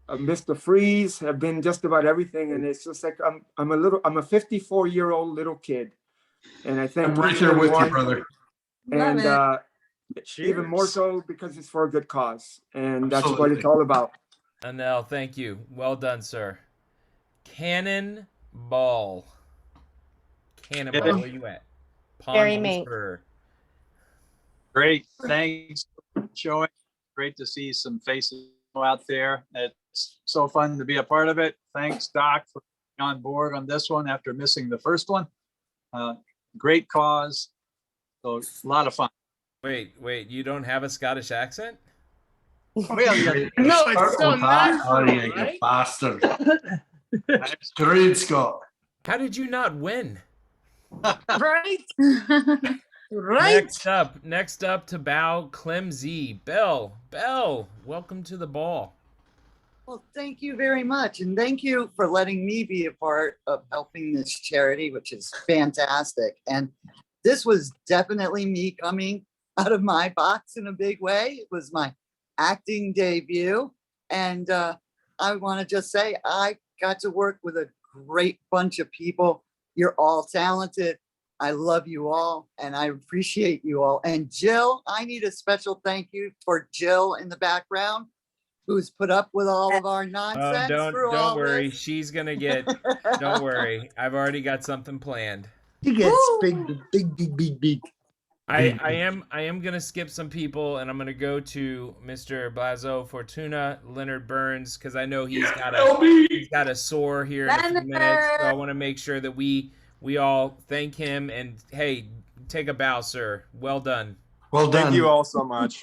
Mr. Freeze. I've been just about everything, and it's just like I'm a 54-year-old little kid, and I think I'm right there with you, brother. And even more so because it's for a good cause, and that's what it's all about. Anel, thank you. Well done, sir. Cannonball. Cannonball, where you at? Very Pond mate. Whisperer. Great. Thanks for showing. Great to see some faces out there. It's so fun to be a part of it. Thanks, Doc, for being on board on this one after missing the first one. Great cause. So a lot of fun. Wait, you don't have a Scottish accent? No, it's so natural, right? Bastard. That's great, Scott. How did you not win? Right? Right? Next up to bow Clem Z. Bell, welcome to the ball. Well, thank you very much. And thank you for letting me be a part of helping this charity, which is fantastic. And this was definitely me coming out of my box in a big way. It was my acting debut. And I want to just say I got to work with a great bunch of people. You're all talented. I love you all and I appreciate you all. And Jill, I need a special thank you for Jill in the background, who's put up with all of our nonsense. Don't worry. This. She's gonna get. Don't worry. I've already got something planned. He gets big. I am gonna skip some people, and I'm gonna go to Mr. Blazo Fortuna, Leonard Burns, because I know he's got a sore here in a few minutes. So I want to make sure that we all thank him and hey, take a bow, sir. Well done. Well done. Thank you all so much.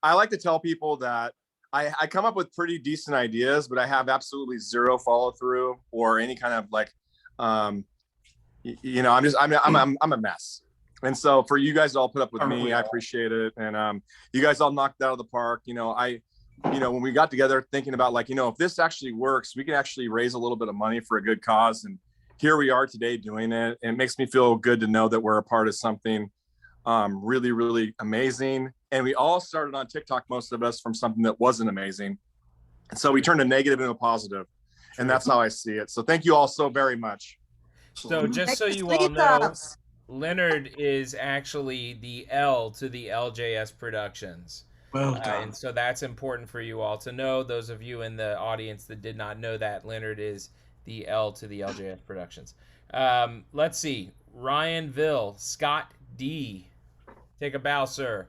I like to tell people that I come up with pretty decent ideas, but I have absolutely zero follow through or any kind of like, I'm a mess. And so for you guys to all put up with me, I appreciate it. And you guys all knocked it out of the park. When we got together thinking about like, if this actually works, we can actually raise a little bit of money for a good cause. And here we are today doing it. And it makes me feel good to know that we're a part of something really, really amazing. And we all started on TikTok, most of us, from something that wasn't amazing. And so we turned a negative into a positive. And that's how I see it. So thank you all so very much. So just so you all know, Leonard is actually the L to the LJS Productions. Well done. And so that's important for you all to know. Those of you in the audience that did not know that, Leonard is the L to the LJS Productions. Let's see. Ryan Ville, Scott D. Take a bow, sir.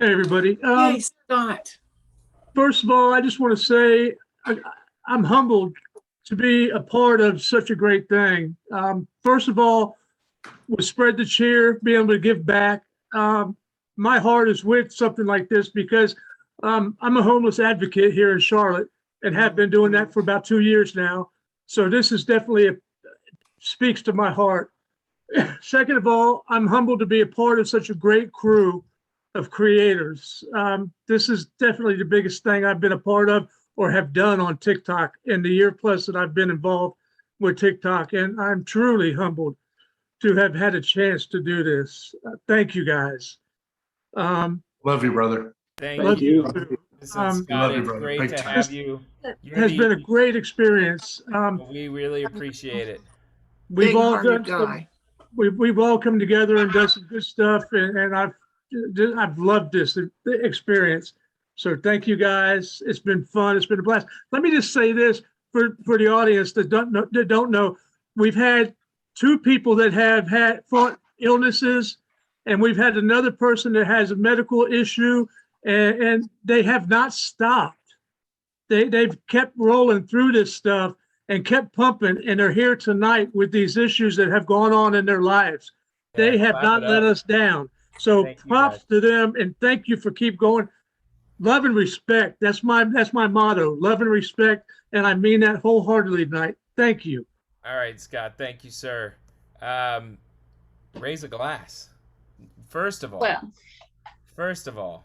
Hey, everybody. Hey, Scott. First of all, I just want to say I'm humbled to be a part of such a great thing. First of all, with Spread the Cheer, being able to give back. My heart is with something like this because I'm a homeless advocate here in Charlotte and have been doing that for about 2 years now. So this is definitely speaks to my heart. Second of all, I'm humbled to be a part of such a great crew of creators. This is definitely the biggest thing I've been a part of or have done on TikTok in the year plus that I've been involved with TikTok. And I'm truly humbled to have had a chance to do this. Thank you guys. Love you, brother. Thank you. Listen, Scott, Love you, it's brother. great Big to time. have you. You're Has been a great experience. we really appreciate it. We've all Big-hearted done some, guy. we've all come together and done some good stuff, and I've loved this experience. So thank you guys. It's been fun. It's been a blast. Let me just say this for the audience that don't know. We've had 2 people that have fought illnesses, and we've had another person that has a medical issue, and they have not stopped. They've kept rolling through this stuff and kept pumping, and they're here tonight with these issues that have gone on in their lives. They have clap not it let up. us down. So Thank you, props guys. to them, and thank you for keep going. Love and respect. That's my motto. Love and respect, and I mean that wholeheartedly tonight. Thank you. All right, Scott. Thank you, sir. Raise a glass. First of all,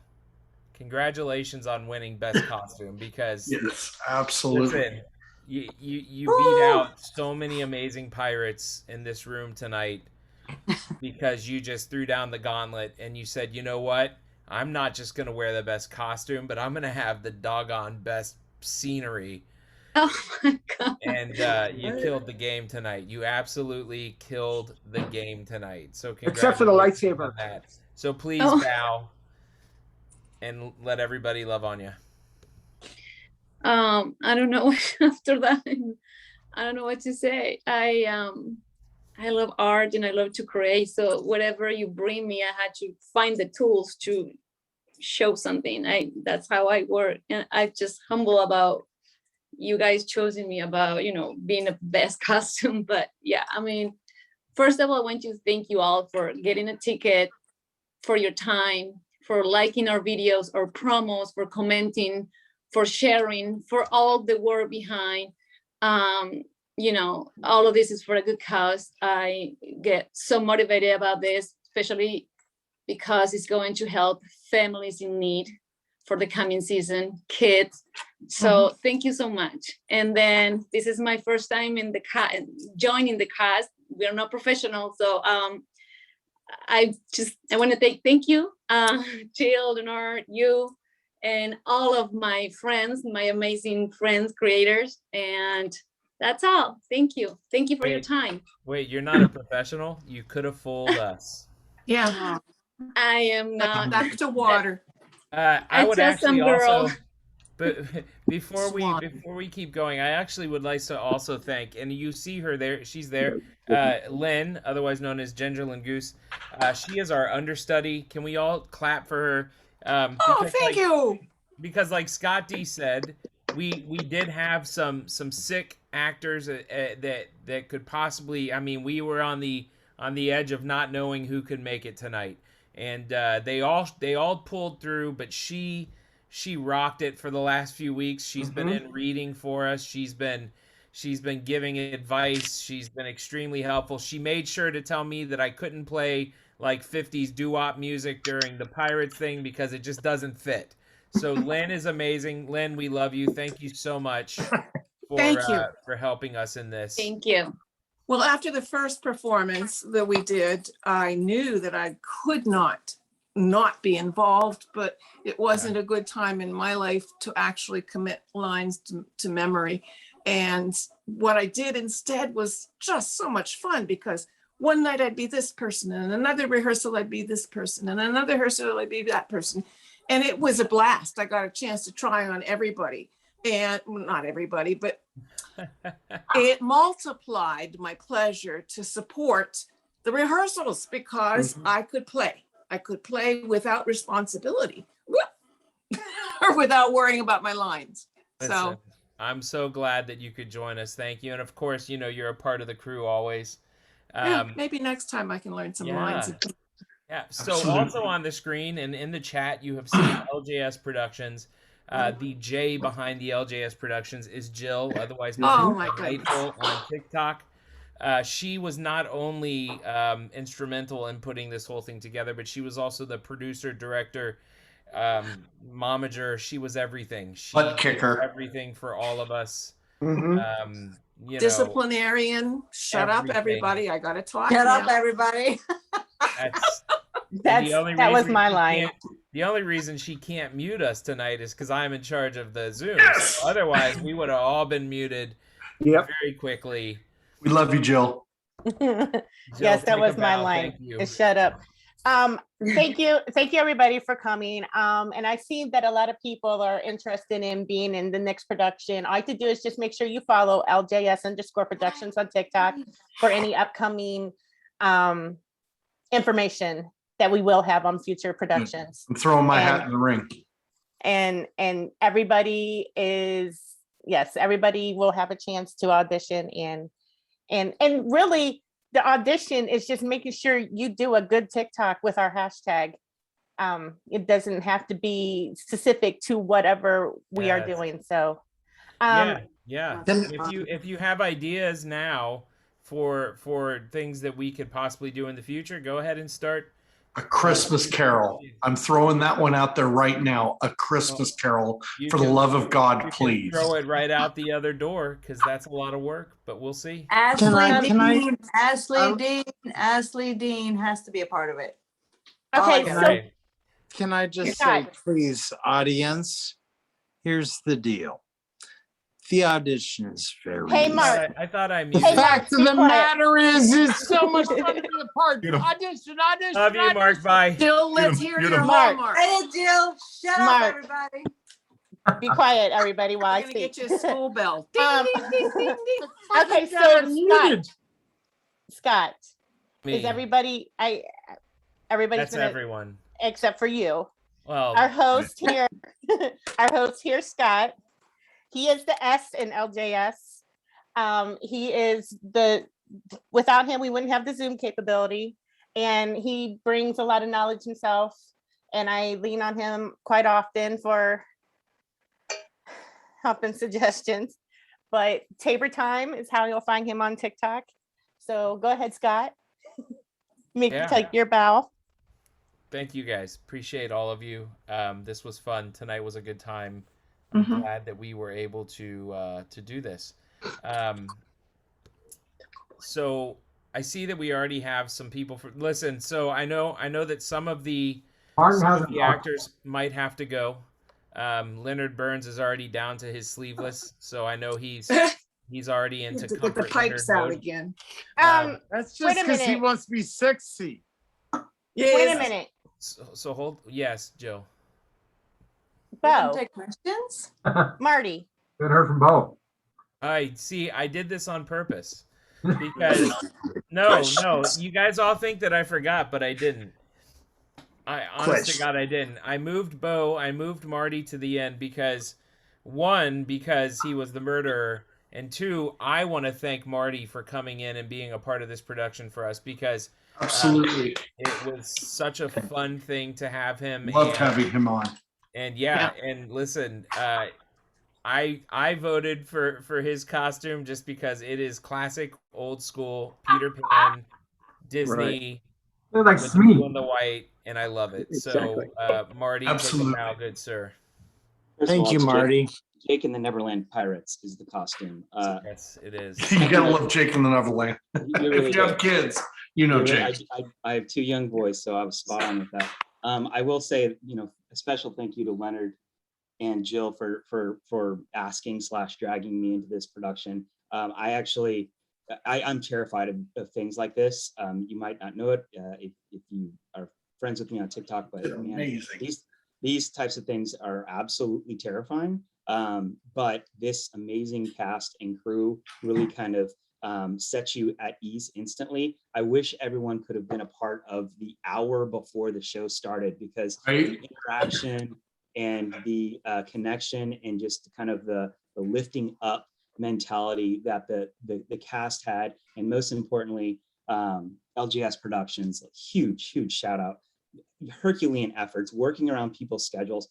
congratulations on winning best costume, because Yes, absolutely. listen, you beat out so many amazing pirates in this room tonight because you just threw down the gauntlet and you said, you know what? I'm not just gonna wear the best costume, but I'm gonna have the doggone best scenery. Oh my God. And you killed the game tonight. You absolutely killed the game tonight. So Except for the congratulations lightsaber. on that. So please bow and let everybody love on you. I don't know after that. I don't know what to say. I love art and I love to create. So whatever you bring me, I had to find the tools to show something. That's how I work. And I'm just humble about you guys choosing me, about, being the best costume. But yeah, I mean, first of all, I want to thank you all for getting a ticket, for your time, for liking our videos or promos, for commenting, for sharing, for all the work behind. All of this is for a good cause. I get so motivated about this, especially because it's going to help families in need for the coming season, kids. So thank you so much. And then this is my first time in the joining the cast. We're not professionals, so I want to thank you, Jill, Leonard, you, and all of my friends, my amazing friends, creators, and that's all. Thank you. Thank you for your time. Wait, you're not a professional? You could have fooled us. Yeah. I am not. Back to water. I would just some actually girl. also, but before we keep going, I actually would like to also thank, and you see her there, she's there, Lynn, otherwise known as Ginger Lynn Goose. She is our understudy. Can we all clap for her? Thank you. Because like Scott D said, we did have some sick actors that could possibly. I mean, we were on the edge of not knowing who could make it tonight, and they all pulled through. But she rocked it for the last few weeks. She's been in reading for us. She's been giving advice. She's been extremely helpful. She made sure to tell me that I couldn't play like 50s doo-wop music during the Pirates thing because it just doesn't fit. So Lynn is amazing. Lynn, we love you. Thank you so much for helping us in this. Thank you. Well, after the first performance that we did, I knew that I could not be involved, but it wasn't a good time in my life to actually commit lines to memory. And what I did instead was just so much fun, because one night I'd be this person, and another rehearsal I'd be this person, and another rehearsal I'd be that person. And it was a blast. I got a chance to try on everybody, and not everybody, but it multiplied my pleasure to support the rehearsals, because I could play. I could play without responsibility or without worrying about my lines. Listen, So I'm so glad that you could join us. Thank you. And of course, you're a part of the crew always. yeah, maybe next time I can learn some lines. Yeah. So Absolutely. also on the screen and in the chat, you have seen LJS Productions. The J behind the LJS Productions is Jill, otherwise known as Delightful on TikTok. She was not only instrumental in putting this whole thing together, but she was also the producer, director, momager. She was everything. She Butt kicker. did everything for all of us. Disciplinarian. Shut up, everything. everybody. I gotta talk. Shut now. up, everybody. That's That was my line. The only reason she can't mute us tonight is because I'm in charge of the Zoom. Yes! So otherwise, we would have all been muted very quickly. We love you, Jill. Yes, that take a was my bow. line. Thank you. Just shut up. Thank you everybody for coming. And I see that a lot of people are interested in being in the next production. All you have to do is just make sure you follow LJS_productions on TikTok for any upcoming information that we will have on future productions. I'm throwing my hat in the ring. And everybody will have a chance to audition, and really the audition is just making sure you do a good TikTok with our hashtag. It doesn't have to be specific to whatever we are doing. So yeah. If you have ideas now for things that we could possibly do in the future, go ahead and start. A Christmas Carol. I'm throwing that one out there right now. A Christmas Carol. For the love of God, please. Throw it right out the other door because that's a lot of work, but we'll see. Ashley Dean has to be a part of it. Okay, Can I just say, please, audience, here's the deal. The audition is very Hey, easy. Mark. I thought I The muted. fact of the matter is, it's so much fun to be a part. Audition. Love you, Mark. Bye. Jill, let's hear your Mark. hallmark. Hey, Jill, shut up, Mark. everybody. Be quiet, everybody, while I We're gonna speak. get you a school bell. Ding, ding, ding, ding, ding. Okay, so Scott, Me. is everybody? Everybody's That's gonna, everyone. except for you. Well, Our host here, Scott. He is the S in LJS. He is without him, we wouldn't have the Zoom capability. And he brings a lot of knowledge himself. And I lean on him quite often for help and suggestions. But Tabor Time is how you'll find him on TikTok. So go ahead, Scott. Take your bow. Thank you guys. Appreciate all of you. This was fun. Tonight was a good time. I'm glad that we were able to do this. So I see that we already have some people listen. So I know that some of the actors might have to go. Leonard Burns is already down to his sleeveless, so I know he's already into To get the pipes out again. That's just because he wants to be sexy. Wait a minute. So hold. Yes, Jill. Bo. Take questions. Marty. Good heard from Bo. I see. I did this on purpose because no, you guys all think that I forgot, but I didn't. I honest to God, I didn't. I moved Bo. I moved Marty to the end because because he was the murderer, and two, I want to thank Marty for coming in and being a part of this production for us because absolutely it was such a fun thing to have him. Loved having him on. And and listen, I voted for his costume just because it is classic old school Peter Pan, Disney. They're like with the blue and the white, and I love it. Exactly. So, Marty, Absolutely. take it now, good sir. First of Thank all, you, it's Marty. Jake and the Neverland Pirates is the costume. Yes, it is. You gotta love Jake in the Neverland. really If you have do. kids, you know Jake. I have two young boys, so I was spot on with that. I will say, a special thank you to Leonard and Jill for asking / dragging me into this production. I'm terrified of things like this. You might not know it if you are friends with me on TikTok, but man, amazing. These types of things are absolutely terrifying. But this amazing cast and crew really kind of sets you at ease instantly. I wish everyone could have been a part of the hour before the show started because the interaction and the connection and just kind of the lifting up mentality that the cast had, and most importantly, LGS Productions, huge shout out, Herculean efforts working around people's schedules.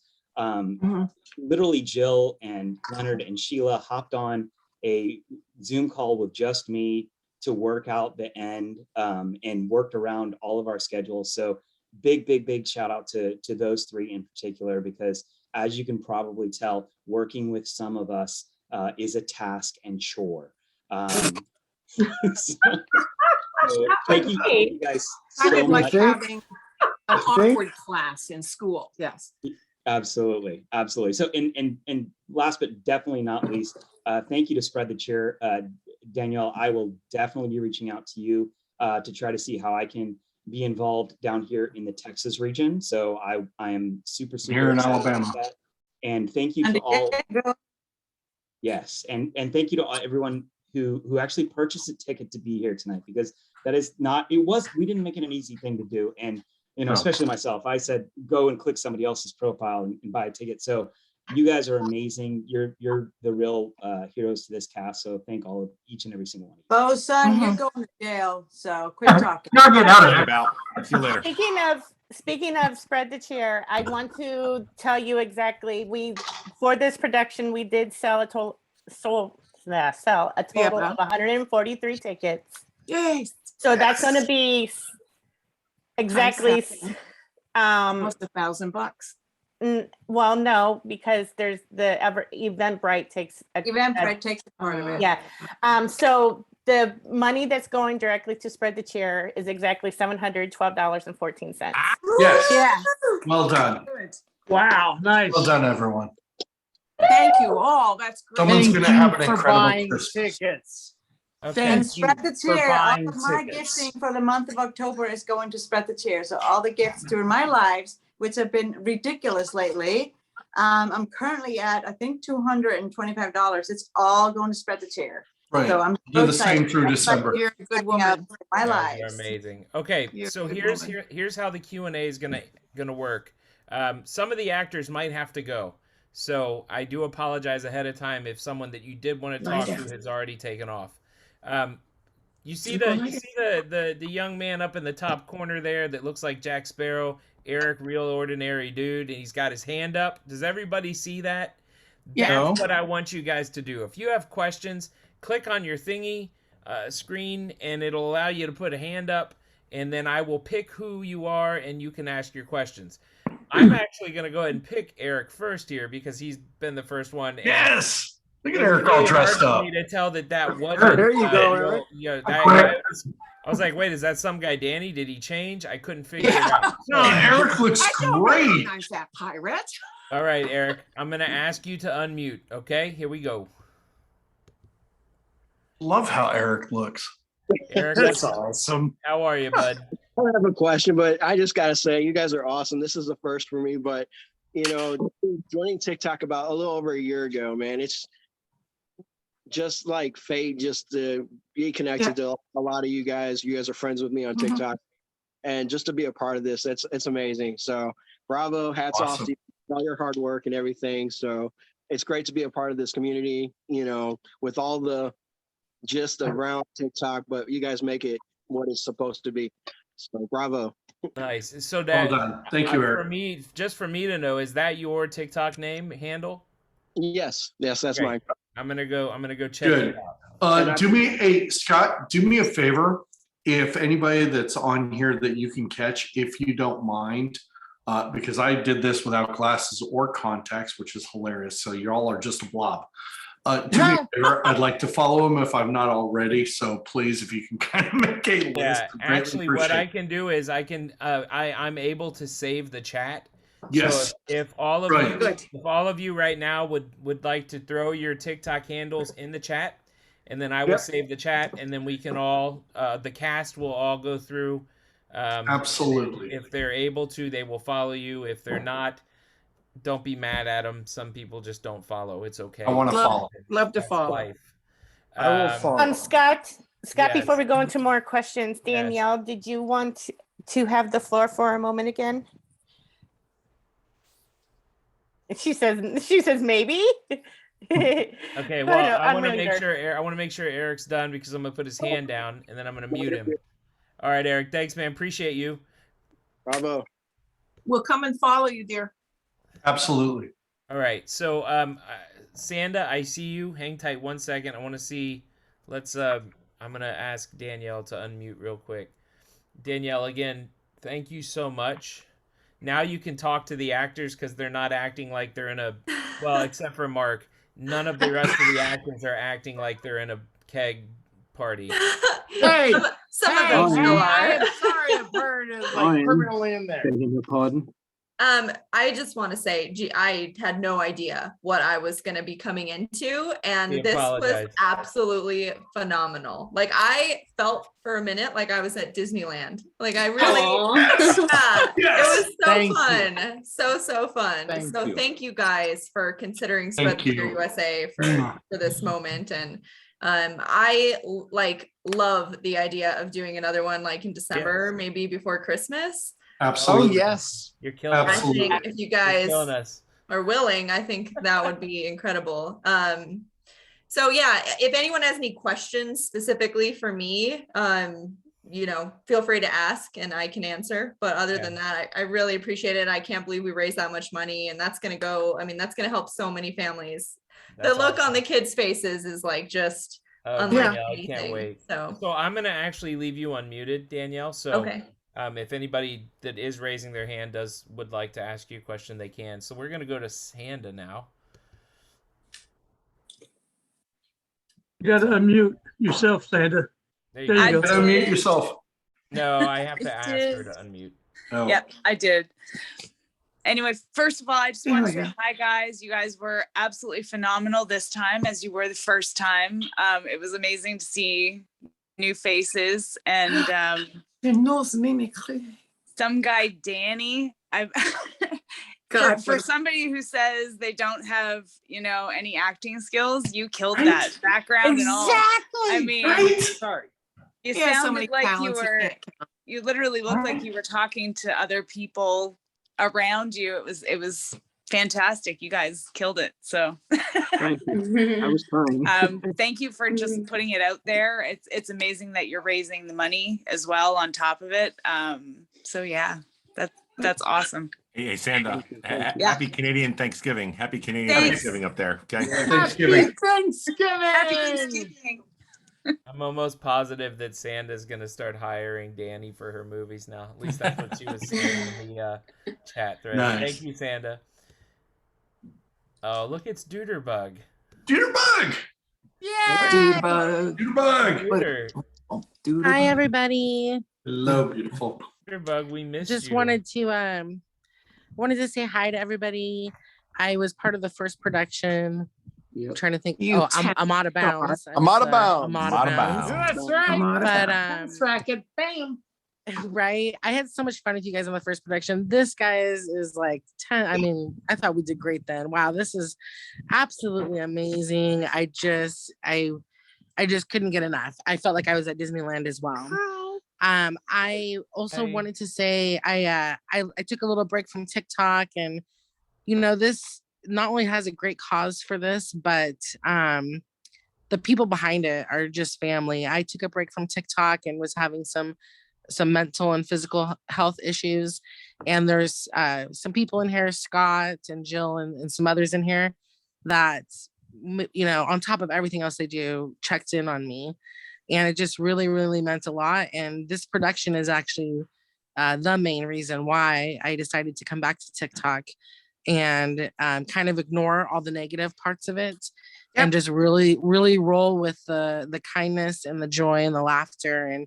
Literally Jill and Leonard and Sheila hopped on a Zoom call with just me to work out the end and worked around all of our schedules. So big shout out to those three in particular, because as you can probably tell, working with some of us is a task and chore. So thank you guys so much. an think- awkward class in school. Yes. Absolutely, absolutely. So, and last but definitely not least, thank you to Spread the Cheer, Danielle. I will definitely be reaching out to you to try to see how I can be involved down here in the Texas region. So I am super Here in excited about Alabama. that. And thank you And to all. again, Yes, and thank you to everyone who actually purchased a ticket to be here tonight, because that is not, we didn't make it an easy thing to do. And, you know, No. especially myself, I said, go and click somebody else's profile and buy a ticket. So you guys are amazing. You're the real heroes to this cast. So thank all of each and every single one of you. Bo, son, you're Mhm. going to jail, so quit talking. Not get out of there. See you later. Speaking of Spread the Cheer, I want to tell you exactly, for this production, we did sell a total Yeah. of 143 tickets. Yay. So that's going to be exactly almost $1,000. Well, no, because there's the Eventbrite takes Eventbrite takes a part of it. Yeah. So the money that's going directly to Spread the Cheer is exactly $712.14. Yes. Yeah. Well done. Wow, nice. Well done, everyone. Thank you all. That's great. Someone's Thank going to you have an for incredible buying Christmas. tickets. And Thank you Spread the for Cheer. All buying of my tickets. gifting for the month of October is going to Spread the Cheer. So all the gifts during my lives, which have been ridiculous lately, I'm currently at, I think, $225. It's all going to Spread the Cheer. Right. So I'm Do so the same excited. through December. You're a good woman. My You guys lives. are amazing. Okay, You're so a good here's woman. here's how the Q&A is gonna work. Some of the actors might have to go, so I do apologize ahead of time if someone that you did want to talk to has already taken off. You see the young man up in the top corner there that looks like Jack Sparrow, Eric, real ordinary dude, and he's got his hand up. Does everybody see that? Yeah. That's what I want you guys to do. If you have questions, click on your thingy screen, and it'll allow you to put a hand up, and then I will pick who you are, and you can ask your questions. I'm actually going to go ahead and pick Eric first here because he's been the first one. And Yes. Look at it was Eric all really dressed hard for up. me to tell that wasn't. There you go, Eric. I was like, wait, is that some guy, Danny? Did he change? I couldn't figure it out. No, Eric looks I don't great. recognize that pirate. All right, Eric, I'm going to ask you to unmute. Okay, here we go. Love how Eric looks. Eric, That's awesome. how are you, bud? I don't have a question, but I just gotta say, you guys are awesome. This is the first for me, but joining TikTok about a little over a year ago, man, it's just like fate, just to be connected to a lot of you guys. You guys are friends with me on TikTok, and just to be a part of this, it's amazing. So bravo, hats off to you, all your hard work and everything. So it's great to be a part of this community, with all the gist around TikTok, but you guys make it what it's supposed to be. So bravo. Nice. So that Well done. Thank you, Eric. For me to know, is that your TikTok name handle? Yes, that's Okay. mine. I'm gonna go check Good. it out. Scott, do me a favor. If anybody that's on here that you can catch, if you don't mind, because I did this without glasses or contacts, which is hilarious. So you all are just a blob. Do me a favor. I'd like to follow him if I'm not already. So please, if you can kind of make a list. Yeah, greatly actually, what I appreciate it. can do is I'm able to save the chat. Yes. So if all of Right. you, if all of you right now would like to throw your TikTok handles in the chat, and then I will Yep. save the chat, and then we can all the cast will all go through. Absolutely. If they're able to, they will follow you. If they're not, don't be mad at them. Some people just don't follow. It's okay. I wanna follow. Love to That's follow. life. I will follow. Scott, Yes. before we go into more questions, Danielle, did you want to have the floor for a moment again? She says maybe. Okay, No, well, no, I want to unmuting make her. sure I want to make sure Eric's done because I'm gonna put his hand down and then I'm gonna mute him. All right, Eric, thanks, man. Appreciate you. Bravo. We'll come and follow you, dear. Absolutely. All right, so Sanda, I see you. Hang tight 1 second. I want to see. I'm gonna ask Danielle to unmute real quick. Danielle, again, thank you so much. Now you can talk to the actors because they're not acting like they're in a, well, except for Mark. None of the rest of the actors are acting like they're in a keg party. Hey, Some hey, of them still I are. am sorry a bird is I like am permanently in there. begging your pardon. I just want to say, gee, I had no idea what I was going to be coming into, and We this was apologize. absolutely phenomenal. Like I felt for a minute like I was at Disneyland. Like I really, Aw. yeah, it was so Thank you. fun, so fun. Thank So you. thank you guys for considering Spread Thank the Cheer you. USA for this moment, and I like love the idea of doing another one like in December, maybe before Christmas. Oh, Absolutely. yes. You're killing us. I Absolutely. think if you You're guys killing us. are willing, I think that would be incredible. So yeah, if anyone has any questions specifically for me, you know, feel free to ask and I can answer. But other than that, I really appreciate it. I can't believe we raised that much money, and that's gonna go, I mean, that's gonna help so many families. That's the look awesome. on the kids' faces is like just Oh, unlike Danielle, I can't anything. wait. So I'm gonna actually leave you unmuted, Danielle. So okay. if anybody that is raising their hand would like to ask you a question, they can. So we're gonna go to Sanda now. You got to unmute yourself, Sandra. There There you you go. go. Unmute yourself. No, I have to I ask her did. to unmute. Oh. Yep, I did. Anyway, first of all, I just There want we to say go. hi, guys. You guys were absolutely phenomenal this time, as you were the first time. It was amazing to see new faces and some guy, Danny. For somebody who says they don't have, you know, any acting skills, you killed that background and all. I mean, Sorry. you He has so sounded many like you talents, you were. can't count. You literally looked like you were talking to other people around you. It was fantastic. You guys killed it. So Thank you. I was trying. thank you for just putting it out there. It's amazing that you're raising the money as well on top of it. So yeah, that's awesome. Hey, Sanda, Yeah. happy Canadian Thanksgiving. Happy Canadian Thanks. Thanksgiving up there. Okay. Thanksgiving. Thanksgiving. Happy Thanksgiving. I'm almost positive that Sanda's gonna start hiring Danny for her movies now. At least that's what she was saying in the chat thread. Nice. Thank you, Sanda. Oh, look, it's Duderbug. Duderbug. Yeah. Duderbug. Duder. Hi, everybody. Hello, beautiful. Duderbug, we missed Just you. wanted to say hi to everybody. I was part of the first production. I'm trying to think. I'm out of bounds. I'm out of bounds. I'm out of bounds. That's right. But That's right. Bam. right, I had so much fun with you guys on the first production. This guy is like 10. I mean, I thought we did great then. Wow, this is absolutely amazing. I just couldn't get enough. I felt like I was at Disneyland as well. I also wanted to say I took a little break from TikTok, and you know, this not only has a great cause for this, but the people behind it are just family. I took a break from TikTok and was having some mental and physical health issues, and there's some people in here, Scott and Jill and some others in here that, you know, on top of everything else they do, checked in on me, and it just really, really meant a lot. And this production is actually the main reason why I decided to come back to TikTok and kind of ignore all the negative parts of it. Yep. And just really, really roll with the kindness and the joy and the laughter. And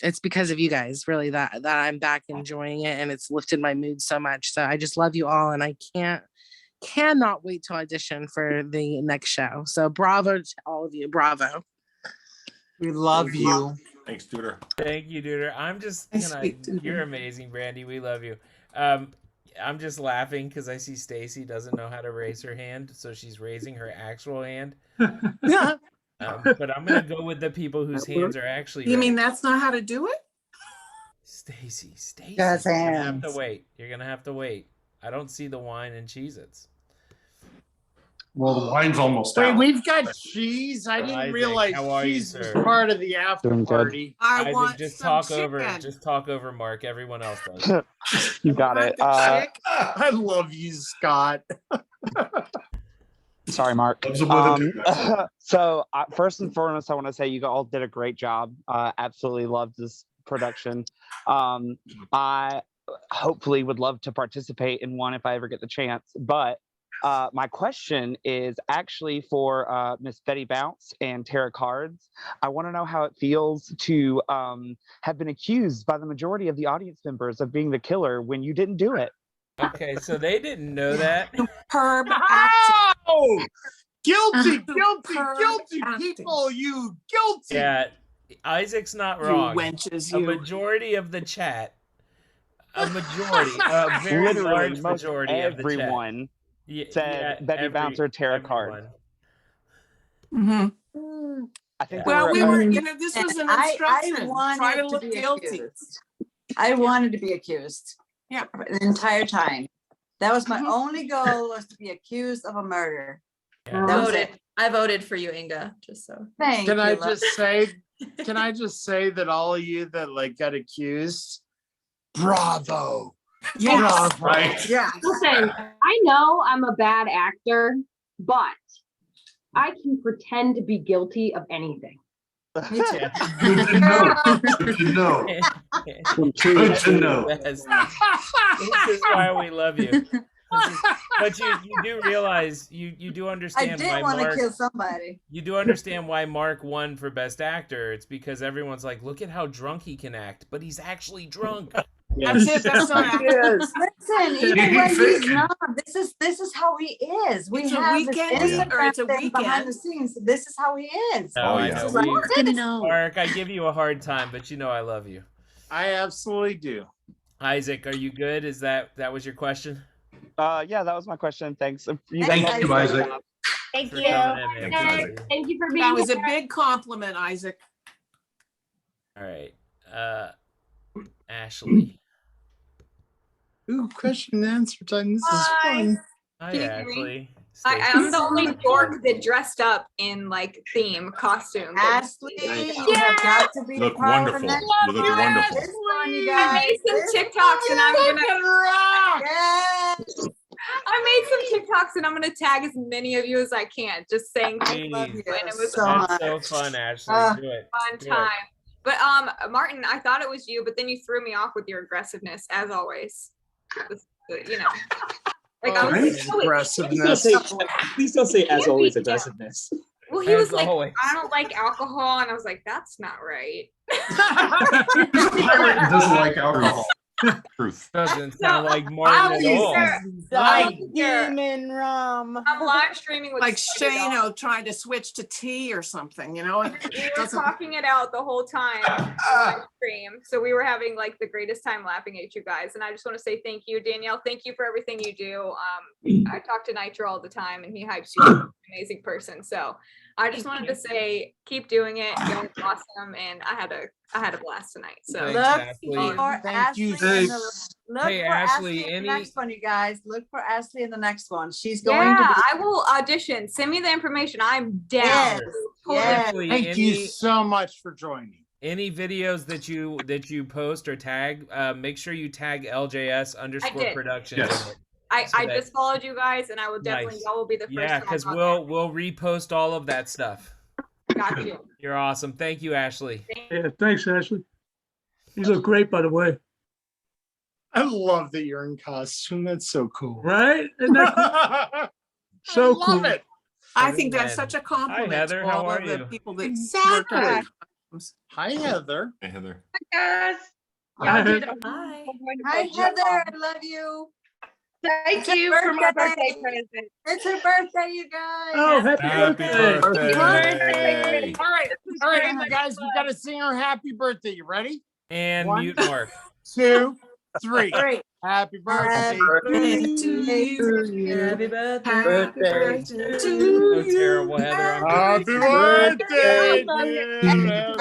it's because of you guys, really, that I'm back enjoying it, and it's lifted my mood so much. So I just love you all, and I cannot wait to audition for the next show. So bravo to all of you. Bravo. We love you. Thanks, Duder. Thank you, Duder. I'm just you're amazing, Brandy. We love you. I'm just laughing because I see Stacy doesn't know how to raise her hand, so she's raising her actual hand. But I'm gonna go with the people whose hands are actually. You mean that's not how to do it? Stacy. Yes, You're gonna have hands. to wait. You're gonna have to wait. I don't see the wine and Cheez-Its. Well, the wine's almost Wait, out. we've got cheese. I didn't Isaac, realize how are you, cheese was sir? part of the after Doing good. party. I Isaac, want just some talk chicken. over. Just talk over Mark. Everyone else does. You got it. I love you, Scott. Sorry, Mark. So first and foremost, I want to say you all did a great job. Absolutely loved this production. I hopefully would love to participate in one if I ever get the chance, but My question is actually for Miss Betty Bounce and Tara Cards. I want to know how it feels to have been accused by the majority of the audience members of being the killer when you didn't do it. Okay, so they didn't know that. Superb Oh! Guilty, guilty, Superb guilty acting. people, you guilty. Yeah, Isaac's not You wrong. wenches, A you. majority of the chat, a very Literally, large most majority of the chat. everyone Yeah, said Betty Bounce or Tara Card. Mm-hmm. I think Well, there we were, were, this was an instruction. Try to look guilty. I wanted to be accused. Yeah. The entire time. That was my only goal, was to be accused of a murder. Yeah. That was it. I voted for you, Inga, just so. Thank Can you. I love. just say, can I just say that all of you that like got accused, bravo. Yes. Bravo. Right. Yeah. Listen, I know I'm a bad actor, but I can pretend to be guilty of anything. Me too. Good to know. Good to know. Good to know. This is why we love you. But you do realize, you do I understand did why want to Mark, kill somebody. you do understand why Mark won for Best Actor. It's because everyone's like, look at how drunk he can act, but he's actually drunk. That's it. That's not acting. Listen, even when he's not, this is how he is. We It's a have this weekend or it's a Instagram thing behind the weekend. scenes. This is how he is. No, I know. No. Mark, I give you a hard time, but you know I love you. I absolutely do. Isaac, are you good? Is that was your question? yeah, that was my question. Thanks. You Thank guys you, all did a Isaac. great job. Thank For you. coming in, man. Thank you for being That was a here. big compliment, Isaac. All right. Ashley. Ooh, question and answer time. This is Hi. fun. Hi, Can you hear me? Ashley. I'm the only dork that dressed up in like theme costume. Ashley, you have got to be Look a part wonderful. of the next You look one. wonderful. This one, you I guys. made some This TikToks and I'm gonna. Yes. I made some TikToks and I'm gonna tag as many of you as I can. Just saying, I love you, and it was so a much. So fun, Ashley. Do it. fun Do it. time. But Martin, I thought it was you, but then you threw me off with your aggressiveness, as always. You know, like I was so Aggressiveness. Please don't say as always aggressiveness. well, he was As like, always. I don't like alcohol, and I was like, that's not right. Pirate doesn't like alcohol. Truth. Doesn't sound like Martin at all. Like demon rum. I'm live streaming with Like Steve, y'all. Shano trying to switch to tea or something, you know? We were talking it out the whole time on live stream. So we were having like the greatest time laughing at you guys. And I just want to say thank you, Danielle. Thank you for everything you do. I talk to Nitro all the time and he hypes you. You're an amazing person. So I just wanted to say keep doing it. You're awesome. And I had a blast tonight. So Thanks, Look Ashley. for Thank Ashley. you. In the, look Hey, for Ashley, Ashley in any- the next one, you guys. Look for Ashley in the next one. She's going yeah, to be. I will audition. Send me the information. I'm down. Yes. Totally. Yes. Ashley, Thank you so much for joining. Any videos that you post or tag, make sure you tag LJS did. _productions. Yes. in it. I So that- just followed you guys, and I will definitely. Nice. Y'all will be the first. Yeah, to because log on we'll repost all of that stuff. there. Got you. You're awesome. Thank you, Ashley. Yeah, thanks, Ashley. You look great, by the way. I love that you're in costume. That's so cool. Right? Isn't that cool? So I love cool. it. I think that's Amen. such a compliment Heather. to How all are of the you? people that Exactly. worked on the costumes. Hi, Heather. Hey, Heather. Guys. Hi, Y'all did Heather. a Hi, wonderful Heather. job. I love you. Thank It's her you for my birthday. birthday present. It's her birthday, you guys. Oh, happy Happy birthday. birthday. All right, you guys, we got to sing her happy birthday. You ready? And One. mute Mark. 2, 3. Great. Happy birthday. Happy birthday to you. Happy birthday. Birthday. So terrible, Heather. I'm Happy birthday, dear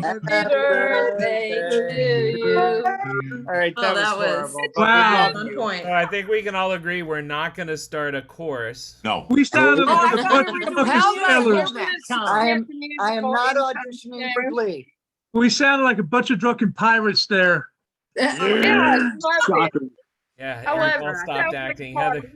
Happy birthday to you. All right, Oh, that was that was horrible. But Wow. we love on you. point. I think we can all agree we're not going to start a chorus. No. We sounded Oh, like I a thought bunch we were of doing fucking Hell sailors. that I time. am not auditioning for Glee. We sounded like a bunch of drunken pirates there. Shocking. Yeah, However, we all I stopped felt acting. like Heather,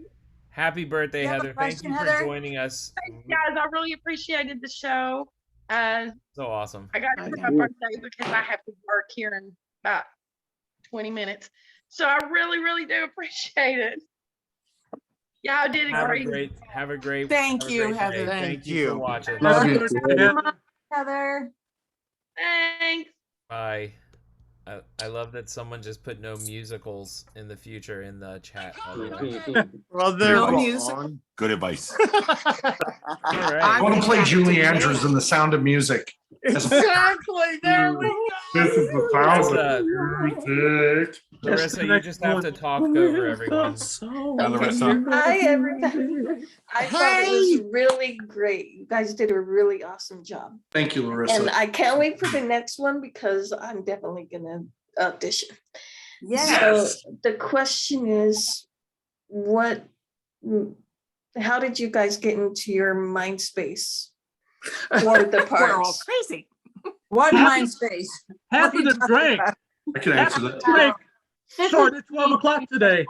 happy birthday, You have a Heather. Thank question, you for Heather? joining us. Guys, I really appreciated the show. So awesome. I got it for my birthday because I have to work here in about 20 minutes. So I really, really do appreciate it. Y'all did Have a great. great. Thank have a you, great Heather. day. Thank you for watching. Love you. Heather. Thanks. Bye. I love that someone just put no musicals in the future in the chat, by the way. Well, they're No wrong. music. Good advice. All right. I want to play Julie Andrews in The Sound of Music. Exactly. There we go. This is the sound Larissa, of music. Larissa, you just have to talk over everyone. Hi, Larissa. Hi, everybody. I thought it was really great. You guys did a really awesome job. Thank you, Larissa. And I can't wait for the next one because I'm definitely gonna audition. Yes. So the question is, how did you guys get into your mind space for the We're all parts? crazy. What mind space? Half of the drink. I can answer that. Drink started at 12 o'clock today.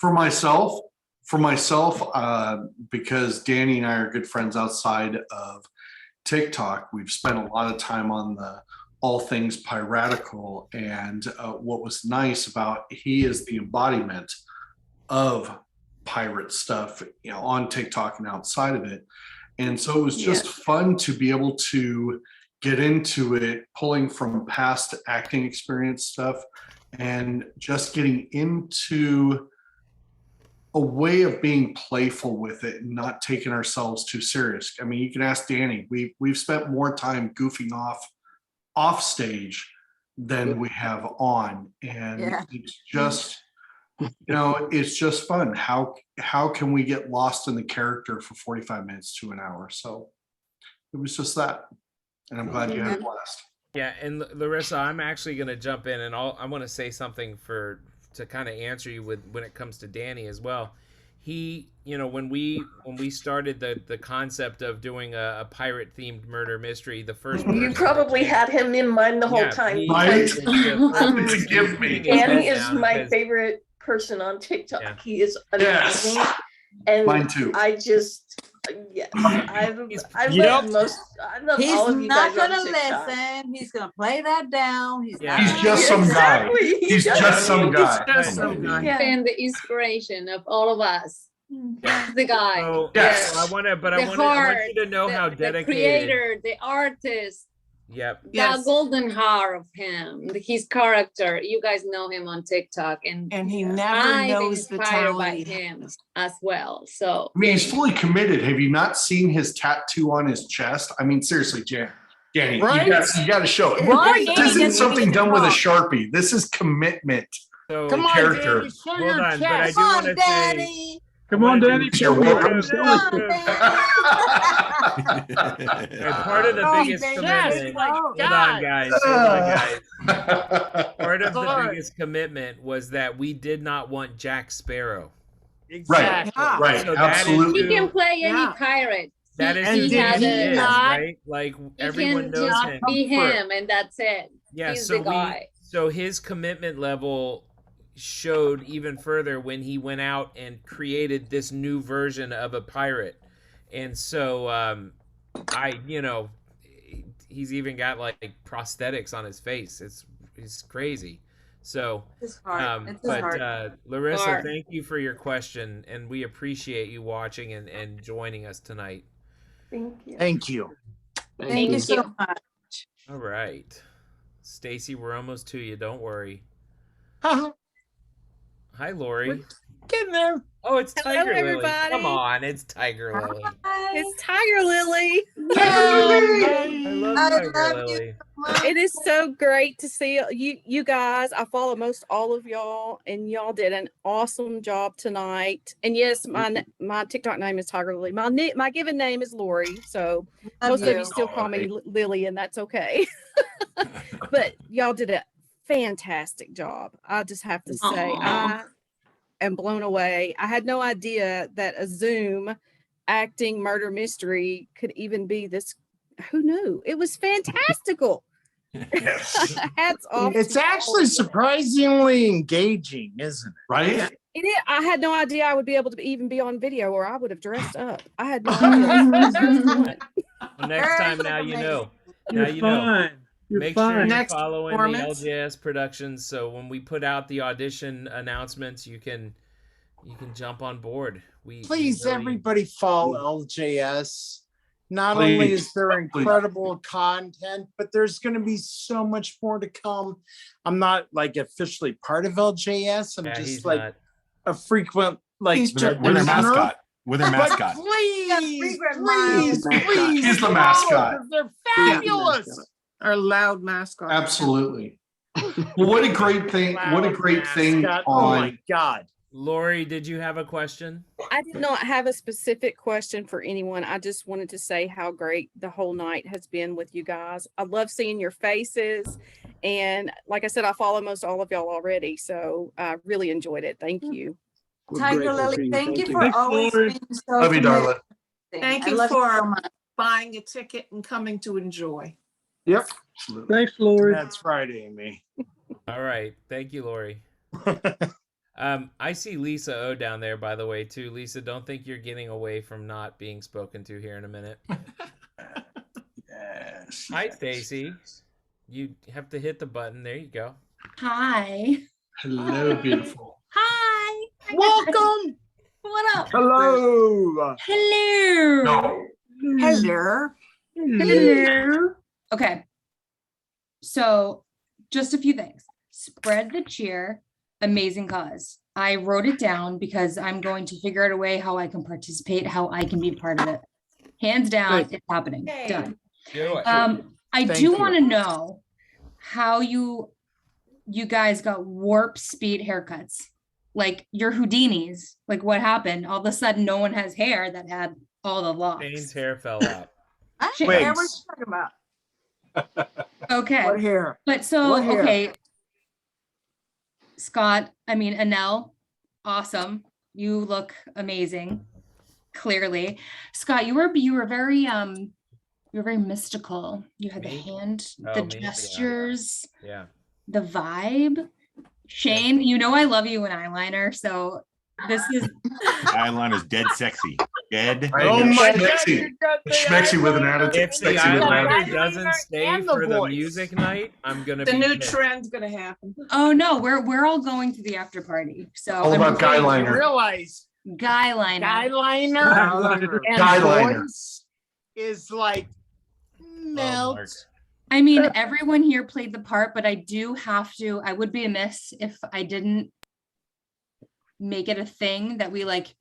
For myself, because Danny and I are good friends outside of TikTok, we've spent a lot of time on the all things piratical. And what was nice about he is the embodiment of pirate stuff, on TikTok and outside of it. And so it was just fun to be able to get into it, pulling from past acting experience stuff and just getting into a way of being playful with it and not taking ourselves too serious. I mean, you can ask Danny, we've spent more time goofing off stage than we have on. And it's just, it's just fun. How can we get lost in the character for 45 minutes to an hour? So it was just that. And I'm glad you had a blast. Yeah, and Larissa, I'm actually going to jump in, and I want to say something to kind of answer you when it comes to Danny as well. He, when we started the concept of doing a pirate themed murder mystery, the first You probably had him in mind the whole time. Right? Because To give me. Danny is my favorite person on TikTok. He is amazing. Yes. And Mine too. I just, I love He's all of you not guys gonna on TikTok. listen. He's gonna play that down. He's not He's gonna just some guy. Exactly. He's just some guy. And the inspiration of all of us. That's the guy. So, Yes. I want The heart, you to know how the dedicated. creator, the artist, Yep. the golden heart of him, his character. You guys know him on TikTok, and he never I'm knows the inspired by talent. him as well. So I mean, he's fully committed. Have you not seen his tattoo on his chest? I mean, seriously, Danny, Right? you got to show it. Right. This isn't something done with a Sharpie. This is commitment. So, Come on, character. Danny, show hold your on, but I chest. do want to say. Come on, Danny. You're welcome. Part of the biggest commitment. Hold on, guys. Part of the biggest commitment was that we did not want Jack Sparrow. Exactly. Right. So that is Absolutely. he can play any pirate. That is He who has he a- is, right? Like He everyone can knows just him. be him, and that's it. Yeah, He's so the guy. so his commitment level showed even further when he went out and created this new version of a pirate. And so he's even got like prosthetics on his face. It's crazy. So Larissa, thank you for your question, and we appreciate you watching and joining us tonight. Thank you. Thank you. Thank you so much. All right, Stacy, we're almost to you. Don't worry. Hi, Lori. Getting there. Oh, it's Tiger Lily. everybody. Come on, it's Tiger Lily. It's Tiger Lily. I love Tiger Lily. It is so great to see you guys. I follow most all of y'all, and y'all did an awesome job tonight. And yes, my TikTok name is Tiger Lily. My given name is Lori, so most of you still call me Lily, and that's okay. But y'all did a fantastic job. I just have to say, I am blown away. I had no idea that a Zoom acting murder mystery could even be this. Who knew? It was fantastical. Yes. Hats off. It's to actually all. surprisingly engaging, isn't it? Right? It is. I had no idea I would be able to even be on video, or I would have dressed up. I had no idea. Well, next time, now you know. Now You're you know. fine. You're Make sure fine. you're Next following the performance. LJS Productions, so when we put out the audition announcements, you can you can jump on board. Please, really- everybody follow LJS. Not Please, only is there please. incredible content, but there's going to be so much more to come. I'm not like officially part of LJS. I'm Yeah, just he's like not. a frequent like He's We're their listener. mascot. We're their But mascot. please, frequent mom. please, please, He's the follow, mascot. 'cause they're Yeah. fabulous. Our loud mascot. Absolutely. Well, what a great thing! What a Loud great thing mascot. Oh my on. God. Lori, did you have a question? I did not have a specific question for anyone. I just wanted to say how great the whole night has been with you guys. I love seeing your faces. And like I said, I follow most all of y'all already. So I really enjoyed it. Thank you. We're Tiger grateful for Lily, you. thank you for Thanks, always Lord. being so Love you, committed. darling. Thank I you love for so much. buying a ticket and coming to enjoy. Yep. Thanks, Lord. That's right, Amy. All right. Thank you, Lori. I see Lisa O down there, by the way, too. Lisa, don't think you're getting away from not being spoken to here in a minute. Yes. Hi, Stacy. You have to hit the button. There you go. Hi. Hello, beautiful. Hi. Welcome. What up? Hello. Hello. No. Hello. Hello. Okay. So, just a few things. Spread the cheer. Amazing cause. I wrote it down because I'm going to figure out a way how I can participate, how I can be part of it. Hands down, it's happening. Done. Do it. I Thank do you. want to know how you guys got warp speed haircuts. Like your Houdinis. Like what happened? All of a sudden, no one has hair that had all the locks. Shane's hair fell out. Yeah, Wigs. what are you talking about? Okay. What hair? But so, What hair? okay. Scott, I mean, Anel, awesome. You look amazing. Clearly. Scott, you were very mystical. You had the Me? hand, Oh, the me? Yeah. gestures, Yeah. the vibe. Shane, you know I love you in eyeliner, so this is Eyeliner's dead sexy. Dead. Oh my God. Schmexy. You got the Schmexy with an eyeliner. attitude. If the Schmexy with an eyeliner attitude. doesn't stay And the for the voice. music night, I'm gonna The be new pissed. trend's gonna happen. oh no, we're all going to the after party. So All I'm about really- guy liner. Realize guy liner. guyliner and Guy liner. voice is like melt. Mark. I mean, everyone here played the part, but I do have to, I would be amiss if I didn't make it a thing that we like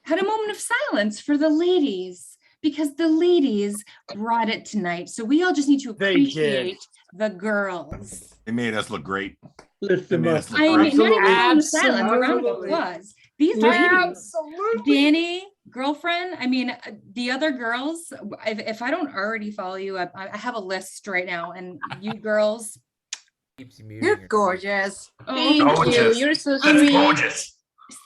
had a moment of silence for the ladies because the ladies brought it tonight. So we all just need to They did. appreciate the girls. They made us look great. Lift They them made up. us look I mean, great. not even a moment of Absolutely. silence, a round of applause. These ladies, Absolutely. Danny, girlfriend, I mean, the other girls, if I don't already follow you, I have a list right now, and you girls, Keeps you muting You're your- gorgeous. oh, Gorgeous. you're so That's sweet. gorgeous.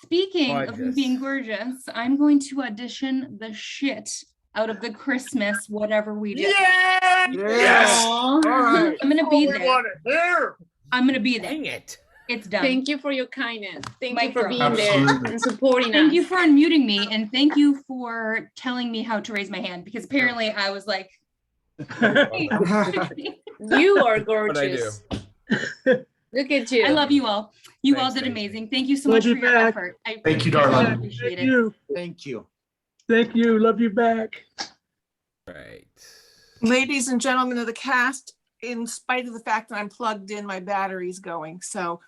Speaking of Gorgeous. being gorgeous, I'm going to audition the shit out of the Christmas, whatever we do. Yeah. Yes. Aw. All right. I'm gonna be We there. want to hear. I'm gonna be there. Dang it. It's done. Thank you for your kindness. Thank Mic you for drop. being Absolutely. there and supporting Thank us. you for unmuting me, and thank you for telling me how to raise my hand, because apparently I was like, You are What I do. gorgeous. Look at you. I love you all. You all Thanks, did Stacey. amazing. Thank you so Love much you for your back. effort. I Thank you, really darling. appreciate Thank it. you. Thank you. Thank you. Love you back. Right. Ladies and gentlemen of the cast, in spite of the fact that I'm plugged in, my battery's going. So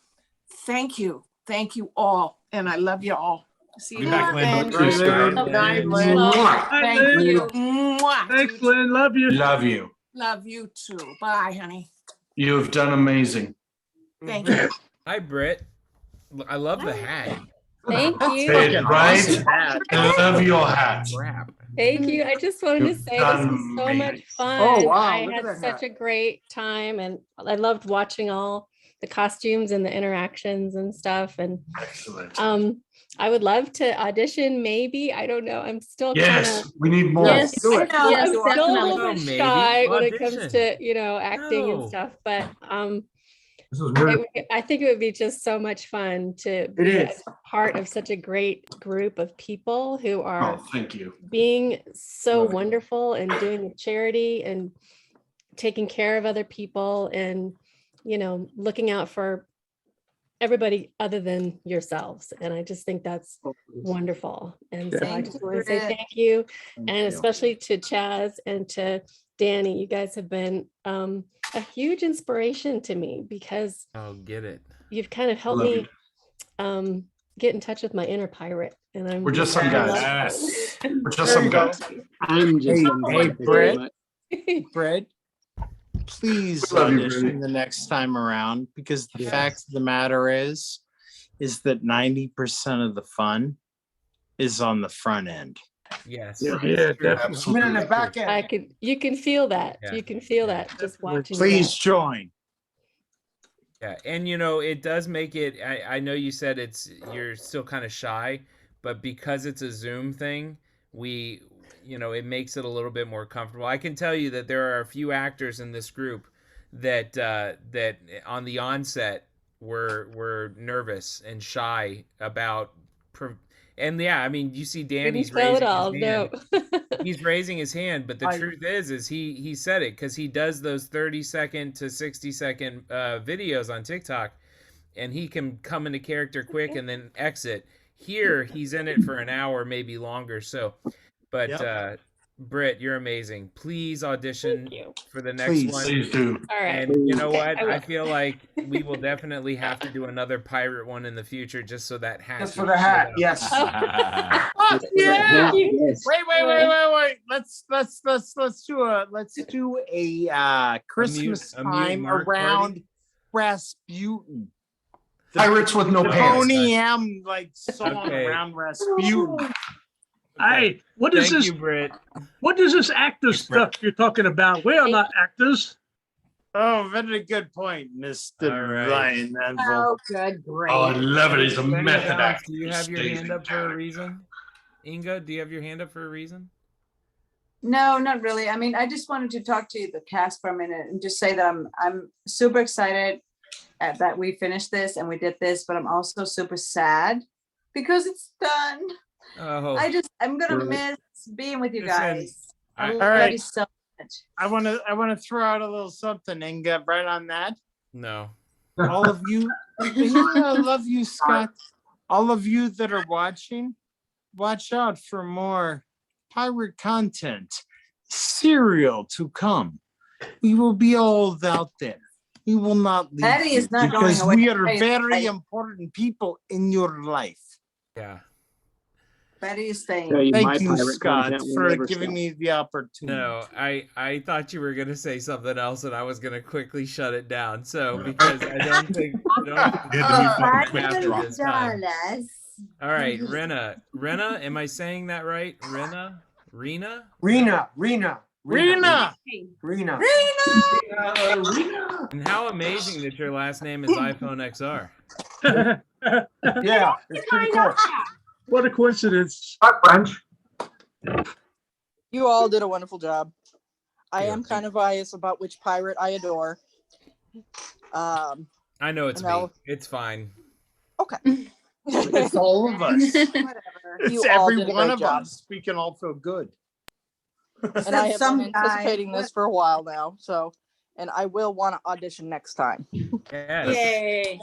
thank you. Thank you all. And I love you all. See Be you back, Lynn. later. Thank you, Scott. Good night, Lynn. Mwah. Thank Lynn. you. Mwah. Thanks, Lynn. Love you. Love you. Love you too. Bye, honey. You have done amazing. Thank you. Hi, Britt. I love the hat. Thank you. Say it right. I love your hat. Crap. Thank you. I just wanted to You've say this done was so much amazing. fun. Oh, wow. I Look at had that such hat. a great time and I loved watching all the costumes and the interactions and stuff. And Excellent. I would love to audition, maybe. I don't know. I'm still kind Yes, of we need more. yes, Do it. yeah, I'm Do still a definitely. little No, bit maybe. shy when it Audition. comes to, you know, acting and No. stuff, but This is weird. I think it would be just so much fun to be is. a part of such a great group of people who are Oh, thank you. being so Love it. wonderful and doing charity and taking care of other people and, you know, looking out for everybody other than yourselves. And I just think that's wonderful. And so I just want to say thank you. And especially to Chaz and to Danny, you guys have been a huge inspiration to me because get it. You've kind of helped me get in touch with my inner pirate. And I'm We're just some guys. We're just some guys. I'm just hey, Brett. Hey, Brett, please Love you, audition Brett. the next time around, because the fact of the matter is that 90% of the fun is on the front end. Yes. Yeah, definitely. In the back end. You can feel that. Yeah. You can feel that just watching. Please join. Yeah, and it does make it. I know you said you're still kind of shy, but because it's a Zoom thing, it makes it a little bit more comfortable. I can tell you that there are a few actors in this group that on the onset were nervous and shy about. And yeah, I mean, you see Danny's raising his hand. No. He's raising his hand, but the truth is he said it because he does those 30-second to 60-second videos on TikTok, and he can come into character quick and then exit. Here, he's in it for an hour, maybe longer. So, but Britt, you're amazing. Please audition for the next one. Please do. All right. And you know what? I feel like we will definitely have to do another pirate one in the future, just so that hat. Just for the hat, yes. Yeah. Wait. Let's do a Christmas time around Rasputin. Pirates with no pants. Tony M song around Rasputin. Hey, what is Thank this? you, Britt. What is this actor stuff you're talking about? We are not actors. Oh, very good point, Mr. right. Ryan Anvil. Oh, good, great. Oh, I love it. He's a Betty method Bounce, actor. do you have your hand up for a reason? Inga, do you have your hand up for a reason? No, not really. I mean, I just wanted to talk to the cast for a minute and just say that I'm super excited that we finished this and we did this, but I'm also super sad because it's done. Oh, I'm gonna miss being with you guys. I All love right. you so much. I want to throw out a little something and get right on that. no. All of you, I love you, Scott. All of you that are watching, watch out for more pirate content, serial to come. We will be all out there. We will not leave Betty is you not going because away. we are Betty is very staying. important people in your life. Yeah. Betty is staying. Thank you, Scott, for giving me the opportunity. No, I thought you were gonna say something else, and I was gonna quickly shut it down. So because I don't think after this time. All right, Rena, am I saying that right? Rena. And how amazing that your last name is iPhone XR. Yeah, it's pretty cool. What a coincidence. You all did a wonderful job. I am kind of biased about which pirate I adore. I know it's me. It's fine. Okay. It's all of us. It's every one of job. us. We can all feel good. And I have been anticipating this for a while now. So, and I will want to audition next time. Yes. Yay.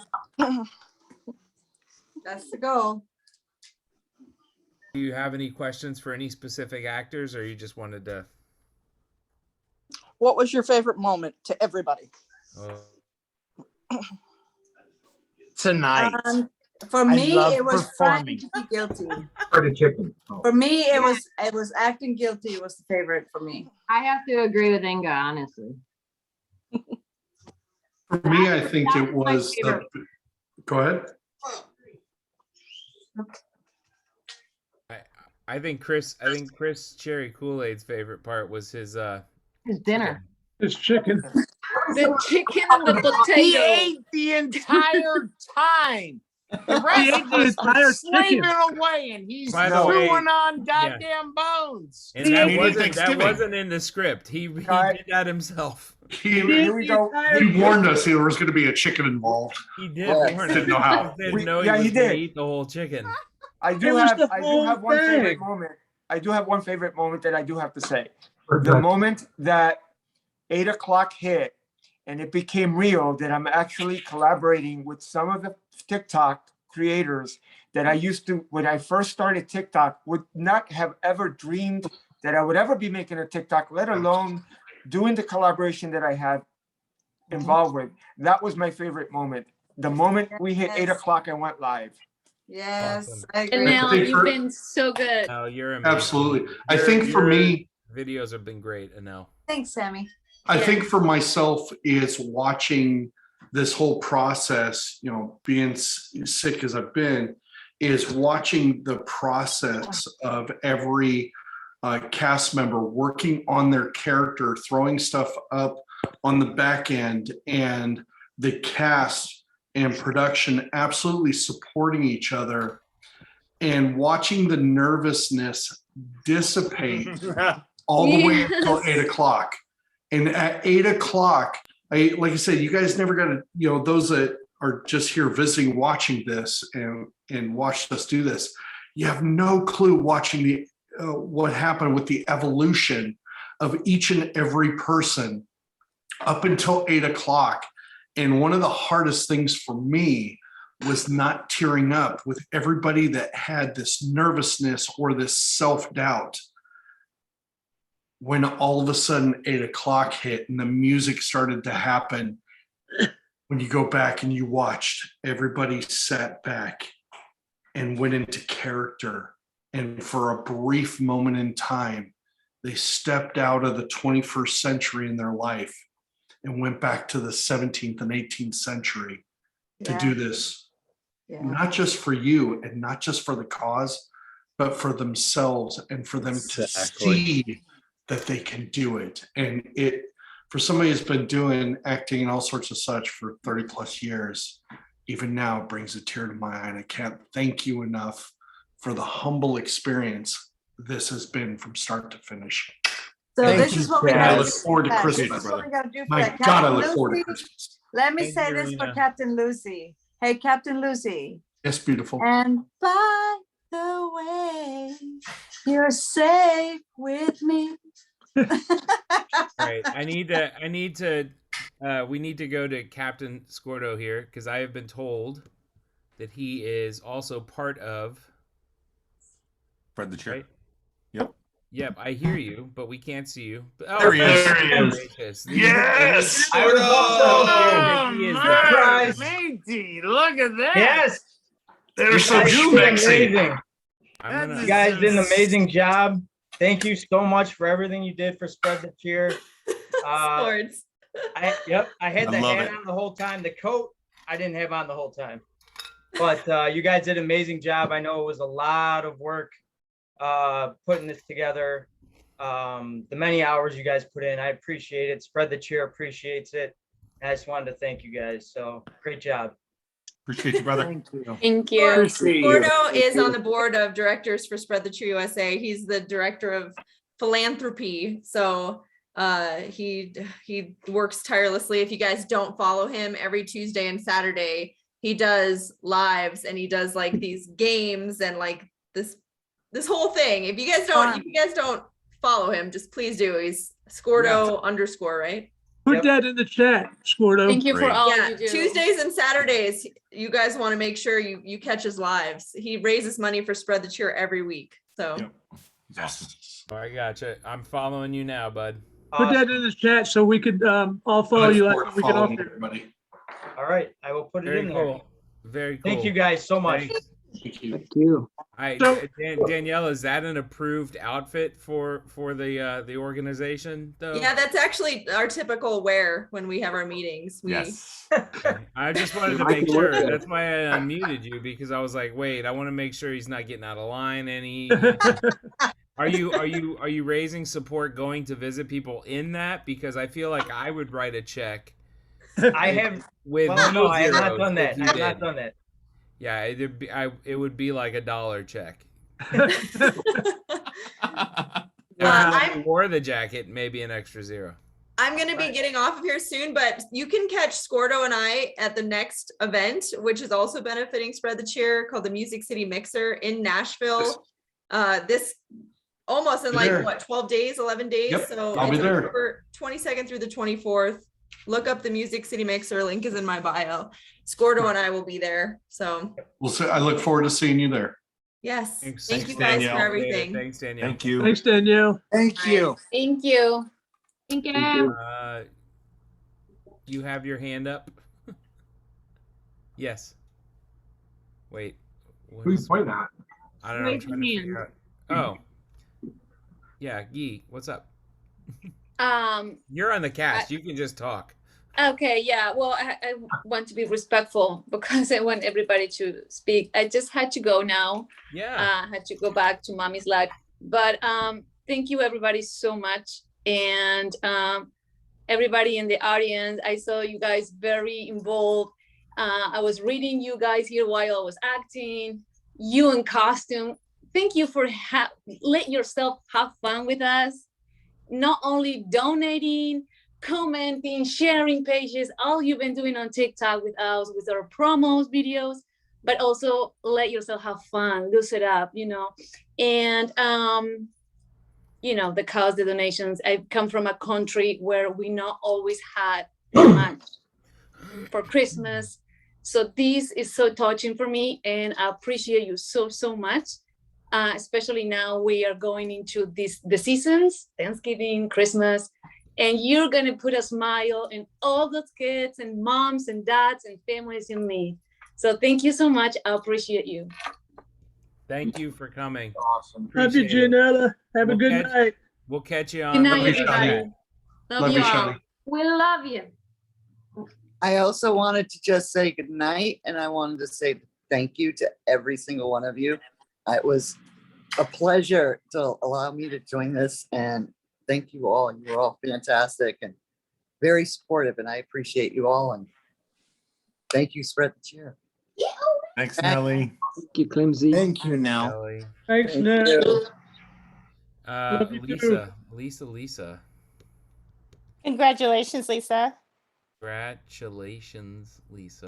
That's the goal. Do you have any questions for any specific actors, or you just wanted to? What was your favorite moment to everybody? Tonight. For me, love it was trying performing. to be guilty. Pretty chicken. For me, it was acting guilty was the favorite for me. I have to agree with Inga, honestly. For me, I think it was the. Go ahead. I think Chris Cherry Kool-Aid's favorite part was his dinner. It's chicken. The chicken and the potato. He ate the entire time. The rest of us were slaving away, and he's By the way, chewing on goddamn bones. And that wasn't in the script. He did that himself. He warned us there was going to be a chicken involved. He did warn us. Didn't know how. Didn't know he was going to eat the whole chicken. I do have one favorite moment. I do have one favorite moment that I do have to say. The moment that 8 o'clock hit and it became real that I'm actually collaborating with some of the TikTok creators that I used to, when I first started TikTok, would not have ever dreamed that I would ever be making a TikTok, let alone doing the collaboration that I had involved with. That was my favorite moment. The moment we hit 8 o'clock and went live. Yes, Awesome. I agree. Janelle, think you've for- been so good. Oh, you're amazing. Absolutely. I Your- think for your me, videos have been great, Anel. Thanks, Sammy. I think for myself is watching this whole process, you know, being sick as I've been, is watching the process of every cast member working on their character, throwing stuff up on the back end, and the cast and production absolutely supporting each other, and watching the nervousness dissipate all the way until 8 o'clock. And at 8 o'clock, like I said, you guys never got to, you know, those that are just here visiting, watching this and watched us do this, you have no clue watching the what happened with the evolution of each and every person up until 8 o'clock. And one of the hardest things for me was not tearing up with everybody that had this nervousness or this self-doubt. When all of a sudden 8 o'clock hit and the music started to happen, when you go back and you watched, everybody sat back and went into character. And for a brief moment in time, they stepped out of the 21st century in their life and went back to the 17th and 18th century to do this. Not just for you and not just for the cause, but for themselves and for them to see that they can do it. And it, for somebody who's been doing acting and all sorts of such for 30 plus years, even now it brings a tear to my eye. And I can't thank you enough for the humble experience this has been from start to finish. So Thank this you, is what we Chad. gotta I do look forward to for that. Christmas, This is what brother. we gotta do for My that. God, I Captain look forward to Lucy, Christmas. let me Thank say you, this for Rena. Captain Lucy. Hey, Captain Lucy. Yes, beautiful. And by the way, you're safe with me. Right. We need to go to Captain Scordo here because I have been told that he is also part of Spread the cheer. Right? Yep. Yep, I hear you, but we can't see you. Oh, There he is. there There he is. gracious. Yes! I was Oh, he is the Mark, best. matey, look at that. Yes. They're You so guys did sexy. amazing. You guys did an amazing job. Thank you so much for everything you did for Spread the Cheer. Sports. I had I the love hat it. on the whole time. The coat I didn't have on the whole time. But you guys did an amazing job. I know it was a lot of work putting this together. The many hours you guys put in, I appreciate it. Spread the Cheer appreciates it. And I just wanted to thank you guys. So great job. Appreciate you, brother. Thank you. Thank you. Gordo is on the board of directors for Spread the Cheer USA. He's the director of philanthropy. So he works tirelessly. If you guys don't follow him, every Tuesday and Saturday, he does lives and he does like these games and like this whole thing. If you guys don't follow him, just please do. He's Scordo _ right? Put that in the chat, Scordo. Thank you for all Yeah, you do. Tuesdays and Saturdays, you guys want to make sure you catch his lives. He raises money for Spread the Cheer every week. So Yes. I gotcha. I'm following you now, bud. Put that in the chat so we could all follow you. forward to We can all following everybody. All right, I will put it Very in there. cool. Very cool. Thank you guys so much. Thanks. Thank you. Thank you. Danielle, is that an approved outfit for the organization though? yeah, that's actually our typical wear when we have our meetings. I just wanted to make sure. That's why I unmuted you because I was like, wait, I want to make sure he's not getting out of line. Are you raising support going to visit people in that? Because I feel like I would write a check. I have with no, I have not zeros done that. if you I have did. not done that. Yeah, it would be like $1 check. If you wore the jacket, maybe an extra $0. I'm going to be getting off of here soon, but you can catch Scordo and I at the next event, which is also benefiting Spread the Cheer, called the Music City Mixer in Nashville. This almost in like what, 12 days, 11 days. Yep, So I'll be it's there. October 22nd through the 24th. look up the Music City Mixer. Link is in my bio. Scordo and I will be there. So We'll see. I look forward to seeing you there. yes, Thanks. thank Thanks, you guys Danielle. for everything. Thanks, Danielle. Thank you. Thanks, Danielle. Thank you. Thank you. Thank you. You have your hand up? Yes. Wait. What Who's is- pointing at? I don't know. I'm Raise trying to your figure out. Oh. Yeah, Guy, what's up? You're on the cast. You can just talk. Okay, yeah. Well, I want to be respectful because I want everybody to speak. I just had to go now. Yeah. I had to go back to mommy's life. But thank you everybody so much. And everybody in the audience, I saw you guys very involved. I was reading you guys here while I was acting. You in costume. Thank you for let yourself have fun with us. Not only donating, commenting, sharing pages, all you've been doing on TikTok with us, with our promos videos, but also let yourself have fun, lose it up, you know. And you know, the cause, the donations. I come from a country where we not always had much for Christmas. So this is so touching for me, and I appreciate you so much. Especially now we are going into the seasons, Thanksgiving, Christmas, and you're gonna put a smile in all those kids and moms and dads and families in need. So thank you so much. I appreciate you. Thank you for coming. Awesome. Love you, Appreciate it. Janella. Have a We'll good catch- night. We'll catch you on. Good night, Love you, everybody. Shelley. Love, Love you you, all. Shelley. We love you. I also wanted to just say good night, and I wanted to say thank you to every single one of you. It was a pleasure to allow me to join this, and thank you all. You were all fantastic and very supportive, and I appreciate you all. And thank you, Spread the Cheer. Thanks, Nelly. Thank you, Clemsy. Thank you, Nell. Kelly. Thanks, Thank Ned. you. Love you too. Lisa. Congratulations, Lisa. Congratulations, Lisa.